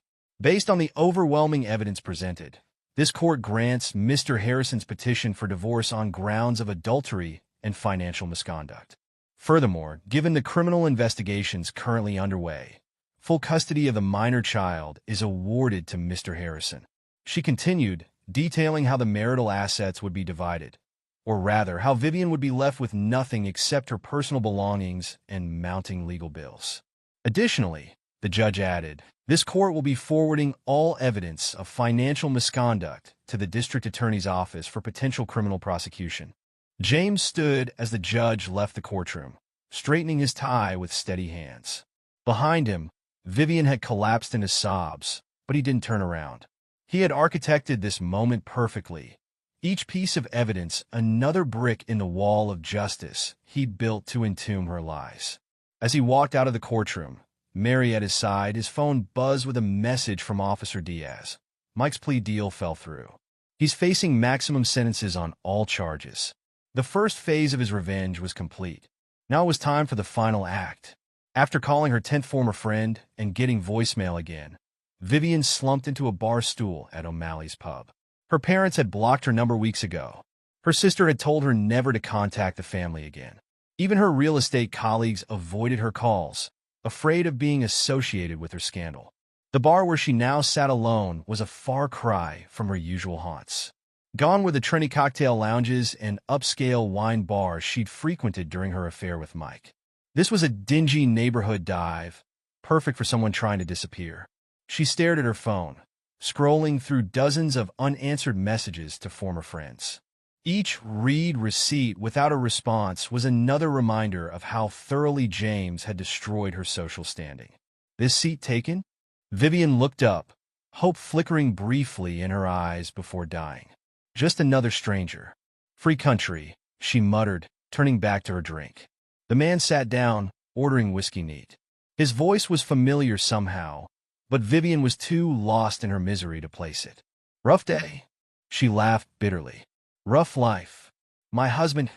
Based on the overwhelming evidence presented, this court grants Mr. Harrison's petition for divorce on grounds of adultery and financial misconduct. Furthermore, given the criminal investigations currently underway, full custody of the minor child is awarded to Mr. Harrison. She continued, detailing how the marital assets would be divided, or rather, how Vivian would be left with nothing except her personal belongings and mounting legal bills. Additionally, the judge added, this court will be forwarding all evidence of financial misconduct to the district attorney's office for potential criminal prosecution. James stood as the judge left the courtroom, straightening his tie with steady hands. Behind him, Vivian had collapsed into sobs, but he didn't turn around. He had architected this moment perfectly. Each piece of evidence, another brick in the wall of justice he built to entomb her lies. As he walked out of the courtroom, Mary at his side, his phone buzzed with a message from Officer Diaz. Mike's plea deal fell through. He's facing maximum sentences on all charges. The first phase of his revenge was complete. Now it was time for the final act. After calling her 10th former friend and getting voicemail again, Vivian slumped into a bar stool at O'Malley's pub. Her parents had blocked her number weeks ago. Her sister had told her never to contact the family again. Even her real estate colleagues avoided her calls, afraid of being associated with her scandal. The bar where she now sat alone was a far cry from her usual haunts. Gone were the trendy cocktail lounges and upscale wine bars she'd frequented during her affair with Mike. This was a dingy neighborhood dive, perfect for someone trying to disappear. She stared at her phone, scrolling through dozens of unanswered messages to former friends. Each read receipt without a response was another reminder of how thoroughly James had destroyed her social standing. This seat taken? Vivian looked up, hope flickering briefly in her eyes before dying. Just another stranger. Free country, she muttered, turning back to her drink. The man sat down, ordering whiskey neat. His voice was familiar somehow, but Vivian was too lost in her misery to place it. Rough day? She laughed bitterly. Rough life. My husband,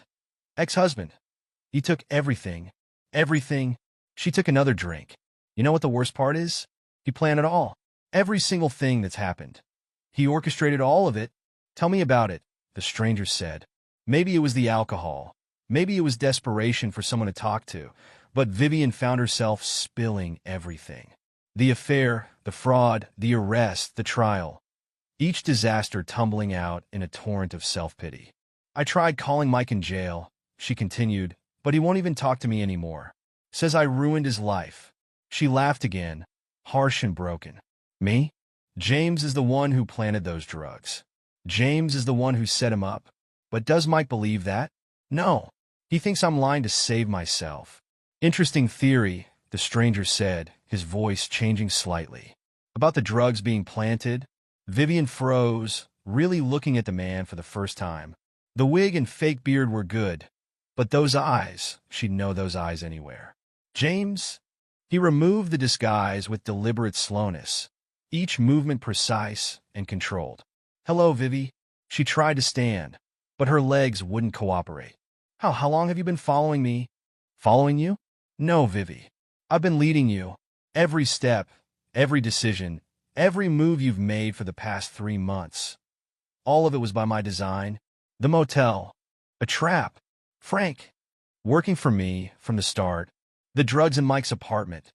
ex-husband. He took everything. Everything. She took another drink. You know what the worst part is? He planned it all. Every single thing that's happened. He orchestrated all of it. Tell me about it, the stranger said. Maybe it was the alcohol. Maybe it was desperation for someone to talk to. But Vivian found herself spilling everything. The affair, the fraud, the arrest, the trial. Each disaster tumbling out in a torrent of self-pity. I tried calling Mike in jail, she continued, but he won't even talk to me anymore. Says I ruined his life. She laughed again, harsh and broken. Me? James is the one who planted those drugs. James is the one who set him up. But does Mike believe that? No. He thinks I'm lying to save myself. Interesting theory, the stranger said, his voice changing slightly. About the drugs being planted? Vivian froze, really looking at the man for the first time. The wig and fake beard were good, but those eyes, she'd know those eyes anywhere. James? He removed the disguise with deliberate slowness, each movement precise and controlled. Hello, Vivi. She tried to stand, but her legs wouldn't cooperate. How long have you been following me? Following you? No, Vivi. I've been leading you. Every step, every decision, every move you've made for the past 3 months. All of it was by my design. The motel. A trap. Frank. Working for me from the start. The drugs in Mike's apartment.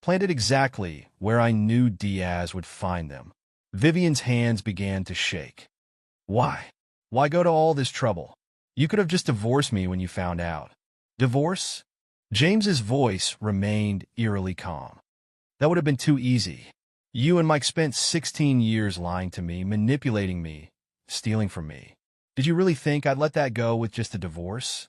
Planted exactly where I knew Diaz would find them. Vivian's hands began to shake. Why? Why go to all this trouble? You could have just divorced me when you found out. Divorce? James's voice remained eerily calm. That would have been too easy. You and Mike spent 16 years lying to me, manipulating me, stealing from me. Did you really think I'd let that go with just a divorce?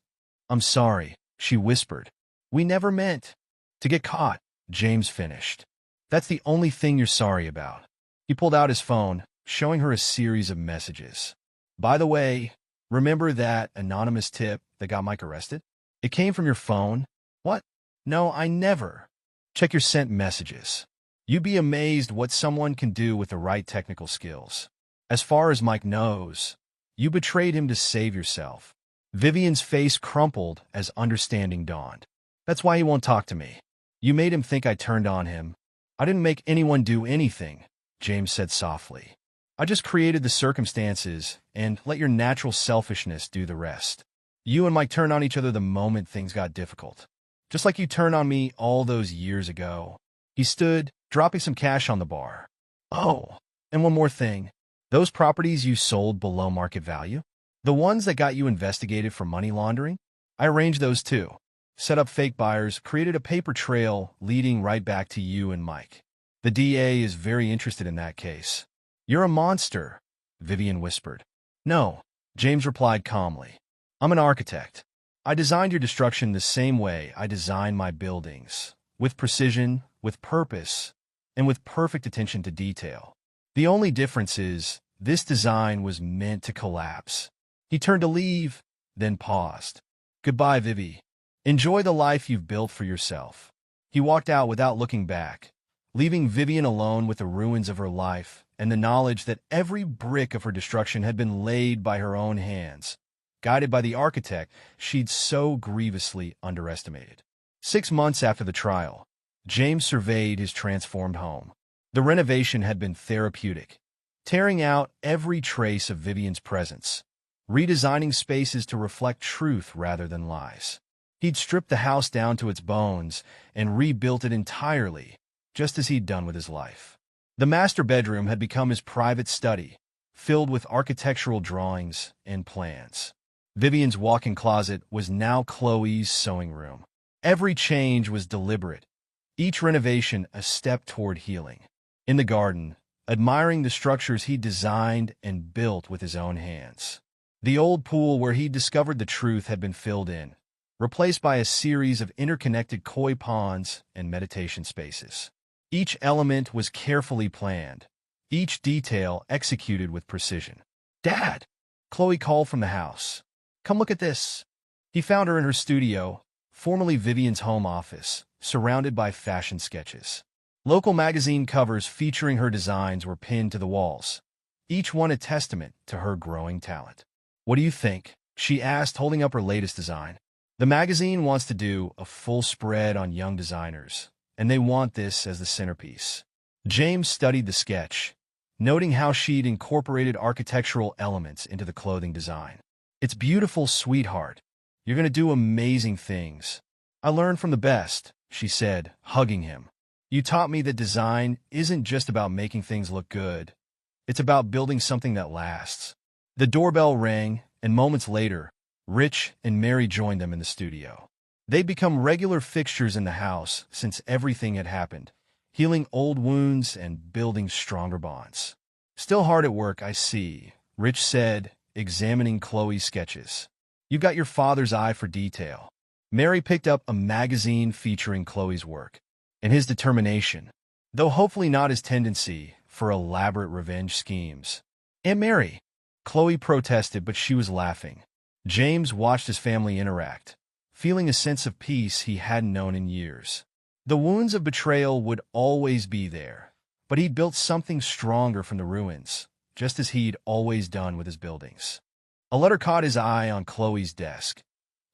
I'm sorry, she whispered. We never meant to get caught, James finished. That's the only thing you're sorry about. He pulled out his phone, showing her a series of messages. By the way, remember that anonymous tip that got Mike arrested? It came from your phone? What? No, I never. Check your sent messages. You'd be amazed what someone can do with the right technical skills. As far as Mike knows, you betrayed him to save yourself. Vivian's face crumpled as understanding dawned. That's why he won't talk to me. You made him think I turned on him. I didn't make anyone do anything, James said softly. I just created the circumstances and let your natural selfishness do the rest. You and Mike turned on each other the moment things got difficult. Just like you turned on me all those years ago. He stood, dropping some cash on the bar. Oh, and one more thing. Those properties you sold below market value? The ones that got you investigated for money laundering? I arranged those too. Set up fake buyers, created a paper trail leading right back to you and Mike. The DA is very interested in that case. You're a monster, Vivian whispered. No, James replied calmly. I'm an architect. I designed your destruction the same way I design my buildings, with precision, with purpose, and with perfect attention to detail. The only difference is, this design was meant to collapse. He turned to leave, then paused. Goodbye, Vivi. Enjoy the life you've built for yourself. He walked out without looking back, leaving Vivian alone with the ruins of her life and the knowledge that every brick of her destruction had been laid by her own hands, guided by the architect she'd so grievously underestimated. 6 months after the trial, James surveyed his transformed home. The renovation had been therapeutic, tearing out every trace of Vivian's presence, redesigning spaces to reflect truth rather than lies. He'd stripped the house down to its bones and rebuilt it entirely, just as he'd done with his life. The master bedroom had become his private study, filled with architectural drawings and plans. Vivian's walk-in closet was now Chloe's sewing room. Every change was deliberate, each renovation a step toward healing. In the garden, admiring the structures he designed and built with his own hands. The old pool where he discovered the truth had been filled in, replaced by a series of interconnected koi ponds and meditation spaces. Each element was carefully planned, each detail executed with precision. Dad! Chloe called from the house. Come look at this. He found her in her studio, formerly Vivian's home office, surrounded by fashion sketches. Local magazine covers featuring her designs were pinned to the walls, each one a testament to her growing talent. What do you think? She asked, holding up her latest design. The magazine wants to do a full spread on young designers, and they want this as the centerpiece. James studied the sketch, noting how she'd incorporated architectural elements into the clothing design. It's beautiful, sweetheart. You're going to do amazing things. I learned from the best, she said, hugging him. You taught me that design isn't just about making things look good. It's about building something that lasts. The doorbell rang, and moments later, Rich and Mary joined them in the studio. They'd become regular fixtures in the house since everything had happened, healing old wounds and building stronger bonds. Still hard at work, I see, Rich said, examining Chloe's sketches. You've got your father's eye for detail. Mary picked up a magazine featuring Chloe's work, and his determination, though hopefully not his tendency for elaborate revenge schemes. Aunt Mary, Chloe protested, but she was laughing. James watched his family interact, feeling a sense of peace he hadn't known in years. The wounds of betrayal would always be there, but he'd built something stronger from the ruins, just as he'd always done with his buildings. A letter caught his eye on Chloe's desk.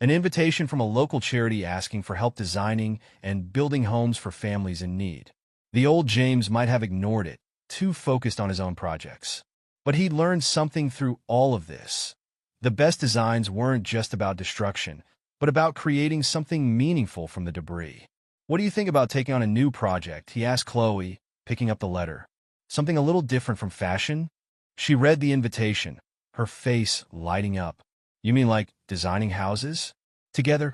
An invitation from a local charity asking for help designing and building homes for families in need. The old James might have ignored it, too focused on his own projects. But he'd learned something through all of this. The best designs weren't just about destruction, but about creating something meaningful from the debris. "What do you think about taking on a new project?" he asked Chloe, picking up the letter. "Something a little different from fashion?" She read the invitation, her face lighting up. "You mean like designing houses? Together?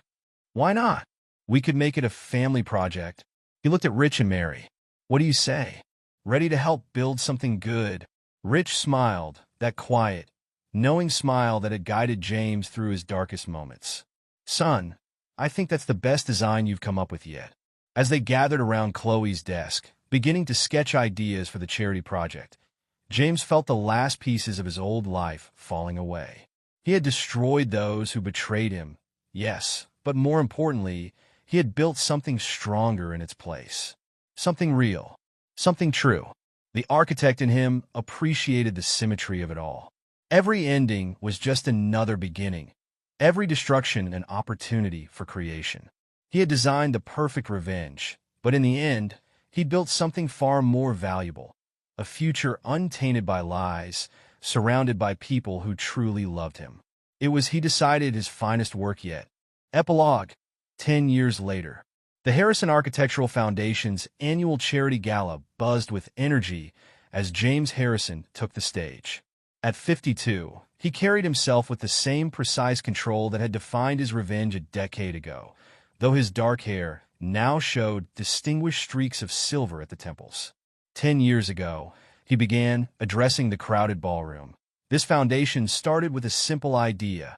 Why not? We could make it a family project." He looked at Rich and Mary. "What do you say? Ready to help build something good?" Rich smiled, that quiet, knowing smile that had guided James through his darkest moments. "Son, I think that's the best design you've come up with yet." As they gathered around Chloe's desk, beginning to sketch ideas for the charity project, James felt the last pieces of his old life falling away. He had destroyed those who betrayed him, yes, but more importantly, he had built something stronger in its place. Something real, something true. The architect in him appreciated the symmetry of it all. Every ending was just another beginning, every destruction an opportunity for creation. He had designed the perfect revenge, but in the end, he built something far more valuable, a future untainted by lies, surrounded by people who truly loved him. It was, he decided, his finest work yet. Epilogue. 10 years later. The Harrison Architectural Foundation's annual charity gala buzzed with energy as James Harrison took the stage. At 52, he carried himself with the same precise control that had defined his revenge a decade ago, though his dark hair now showed distinguished streaks of silver at the temples. 10 years ago, he began addressing the crowded ballroom. This foundation started with a simple idea.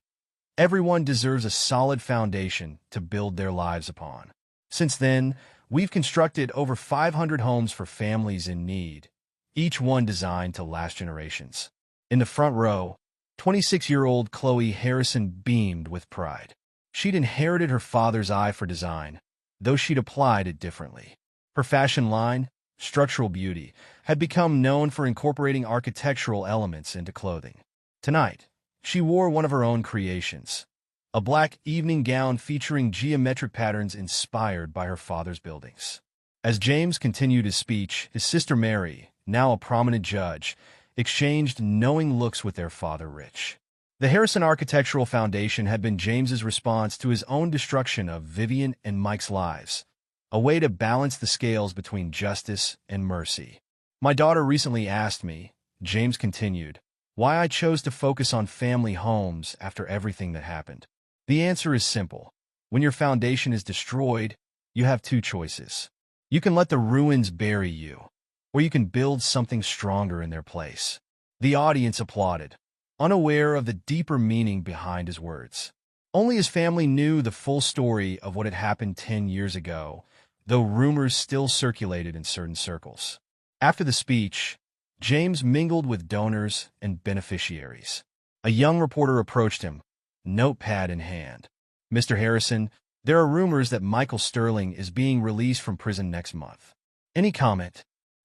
Everyone deserves a solid foundation to build their lives upon. Since then, we've constructed over 500 homes for families in need, each one designed to last generations. In the front row, 26-year-old Chloe Harrison beamed with pride. She'd inherited her father's eye for design, though she'd applied it differently. Her fashion line, Structural Beauty, had become known for incorporating architectural elements into clothing. Tonight, she wore one of her own creations, a black evening gown featuring geometric patterns inspired by her father's buildings. As James continued his speech, his sister Mary, now a prominent judge, exchanged knowing looks with their father Rich. The Harrison Architectural Foundation had been James's response to his own destruction of Vivian and Mike's lives, a way to balance the scales between justice and mercy. "My daughter recently asked me," James continued, "why I chose to focus on family homes after everything that happened. The answer is simple. When your foundation is destroyed, you have two choices. You can let the ruins bury you, or you can build something stronger in their place." The audience applauded, unaware of the deeper meaning behind his words. Only his family knew the full story of what had happened 10 years ago, though rumors still circulated in certain circles. After the speech, James mingled with donors and beneficiaries. A young reporter approached him, notepad in hand. "Mr. Harrison, there are rumors that Michael Sterling is being released from prison next month. Any comment?"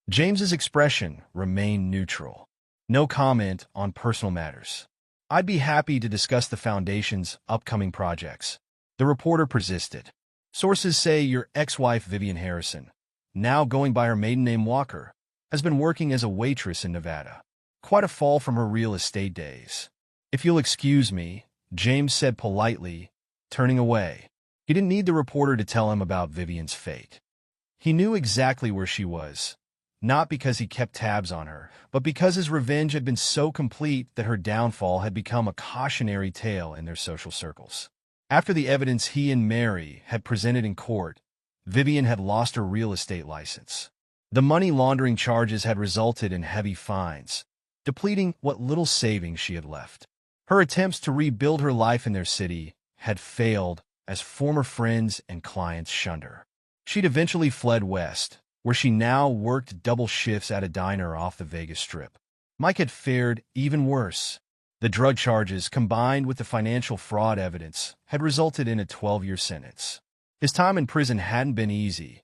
James's expression remained neutral. "No comment on personal matters. I'd be happy to discuss the Foundation's upcoming projects." The reporter persisted. "Sources say your ex-wife Vivian Harrison, now going by her maiden name Walker, has been working as a waitress in Nevada. Quite a fall from her real estate days." "If you'll excuse me," James said politely, turning away. He didn't need the reporter to tell him about Vivian's fate. He knew exactly where she was, not because he kept tabs on her, but because his revenge had been so complete that her downfall had become a cautionary tale in their social circles. After the evidence he and Mary had presented in court, Vivian had lost her real estate license. The money laundering charges had resulted in heavy fines, depleting what little savings she had left. Her attempts to rebuild her life in their city had failed as former friends and clients shunned her. She'd eventually fled west, where she now worked double shifts at a diner off the Vegas Strip. Mike had fared even worse. The drug charges, combined with the financial fraud evidence, had resulted in a 12-year sentence. His time in prison hadn't been easy.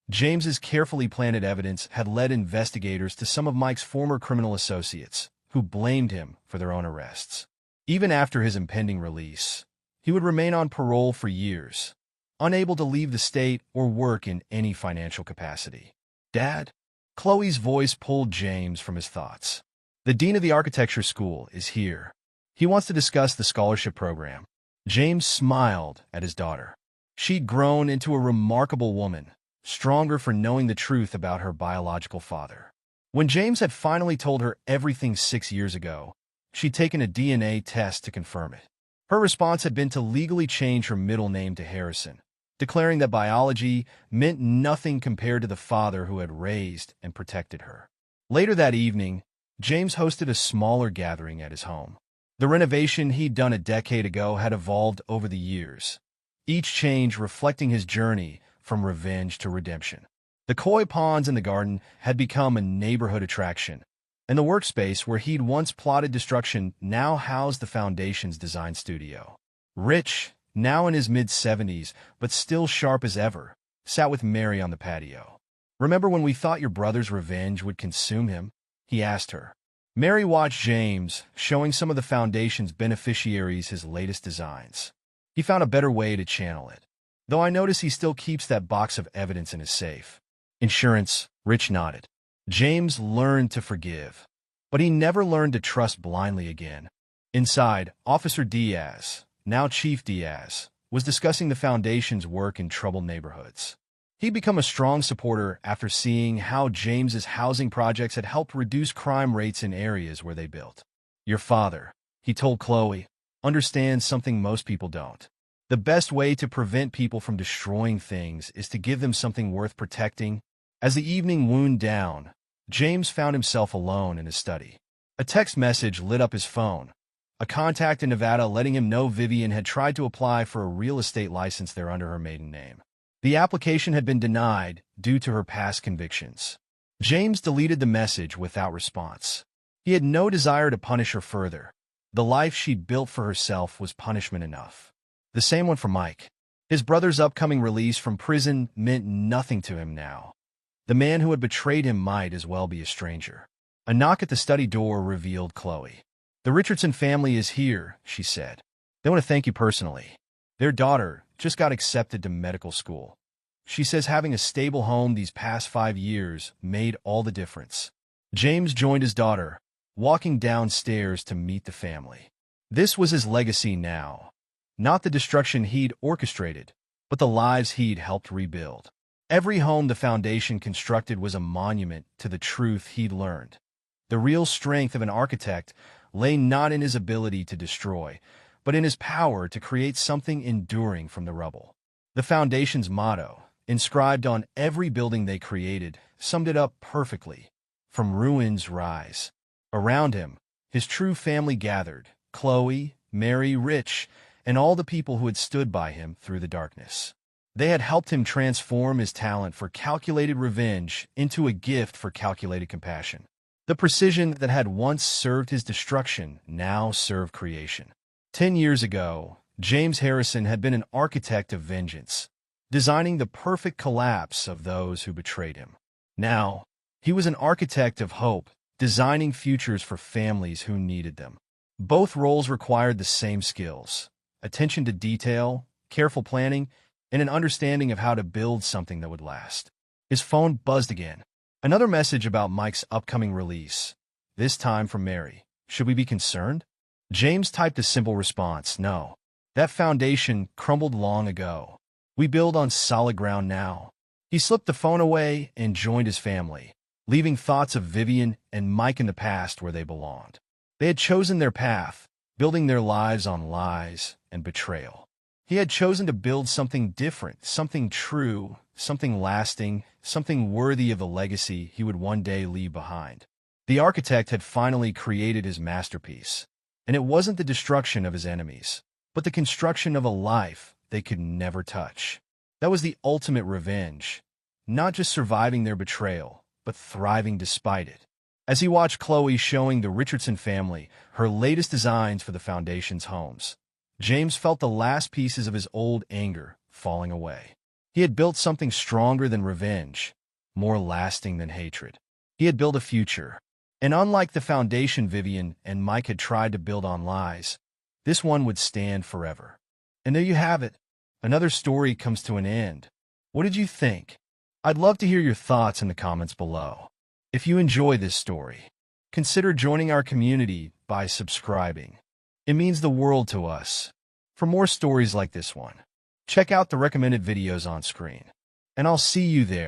James's carefully planted evidence had led investigators to some of Mike's former criminal associates, who blamed him for their own arrests. Even after his impending release, he would remain on parole for years, unable to leave the state or work in any financial capacity. "Dad?" Chloe's voice pulled James from his thoughts. "The dean of the architecture school is here. He wants to discuss the scholarship program." James smiled at his daughter. She'd grown into a remarkable woman, stronger for knowing the truth about her biological father. When James had finally told her everything 6 years ago, she'd taken a DNA test to confirm it. Her response had been to legally change her middle name to Harrison, declaring that biology meant nothing compared to the father who had raised and protected her. Later that evening, James hosted a smaller gathering at his home. The renovation he'd done a decade ago had evolved over the years, each change reflecting his journey from revenge to redemption. The koi ponds in the garden had become a neighborhood attraction, and the workspace where he'd once plotted destruction now housed the Foundation's design studio. Rich, now in his mid-70s, but still sharp as ever, sat with Mary on the patio. "Remember when we thought your brother's revenge would consume him?" he asked her. Mary watched James, showing some of the Foundation's beneficiaries his latest designs. "He found a better way to channel it. Though I notice he still keeps that box of evidence in his safe." "Insurance," Rich nodded. James learned to forgive, but he never learned to trust blindly again. Inside, Officer Diaz, now Chief Diaz, was discussing the Foundation's work in troubled neighborhoods. He'd become a strong supporter after seeing how James's housing projects had helped reduce crime rates in areas where they built. "Your father," he told Chloe, "understands something most people don't. The best way to prevent people from destroying things is to give them something worth protecting." As the evening wound down, James found himself alone in his study. A text message lit up his phone, a contact in Nevada letting him know Vivian had tried to apply for a real estate license there under her maiden name. The application had been denied due to her past convictions. James deleted the message without response. He had no desire to punish her further. The life she'd built for herself was punishment enough. The same went for Mike. His brother's upcoming release from prison meant nothing to him now. The man who had betrayed him might as well be a stranger. A knock at the study door revealed Chloe. "The Richardson family is here," she said. "They want to thank you personally. Their daughter just got accepted to medical school. She says having a stable home these past 5 years made all the difference." James joined his daughter, walking downstairs to meet the family. This was his legacy now. Not the destruction he'd orchestrated, but the lives he'd helped rebuild. Every home the Foundation constructed was a monument to the truth he'd learned. The real strength of an architect lay not in his ability to destroy, but in his power to create something enduring from the rubble. The Foundation's motto, inscribed on every building they created, summed it up perfectly. From ruins rise. Around him, his true family gathered, Chloe, Mary, Rich, and all the people who had stood by him through the darkness. They had helped him transform his talent for calculated revenge into a gift for calculated compassion. The precision that had once served his destruction now served creation. 10 years ago, James Harrison had been an architect of vengeance, designing the perfect collapse of those who betrayed him. Now, he was an architect of hope, designing futures for families who needed them. Both roles required the same skills: attention to detail, careful planning, and an understanding of how to build something that would last. His phone buzzed again. Another message about Mike's upcoming release, this time from Mary. "Should we be concerned?" James typed a simple response: "No. That foundation crumbled long ago. We build on solid ground now." He slipped the phone away and joined his family, leaving thoughts of Vivian and Mike in the past where they belonged. They had chosen their path, building their lives on lies and betrayal. He had chosen to build something different, something true, something lasting, something worthy of the legacy he would one day leave behind. The architect had finally created his masterpiece, and it wasn't the destruction of his enemies, but the construction of a life they could never touch. That was the ultimate revenge, not just surviving their betrayal, but thriving despite it. As he watched Chloe showing the Richardson family her latest designs for the Foundation's homes, James felt the last pieces of his old anger falling away. He had built something stronger than revenge, more lasting than hatred. He had built a future, And unlike the foundation Vivian and Mike had tried to build on lies, this one would stand forever. And there you have it. Another story comes to an end. What did you think? I'd love to hear your thoughts in the comments below. If you enjoy this story, consider joining our community by subscribing. It means the world to us. For more stories like this one, check out the recommended videos on screen. And I'll see you there.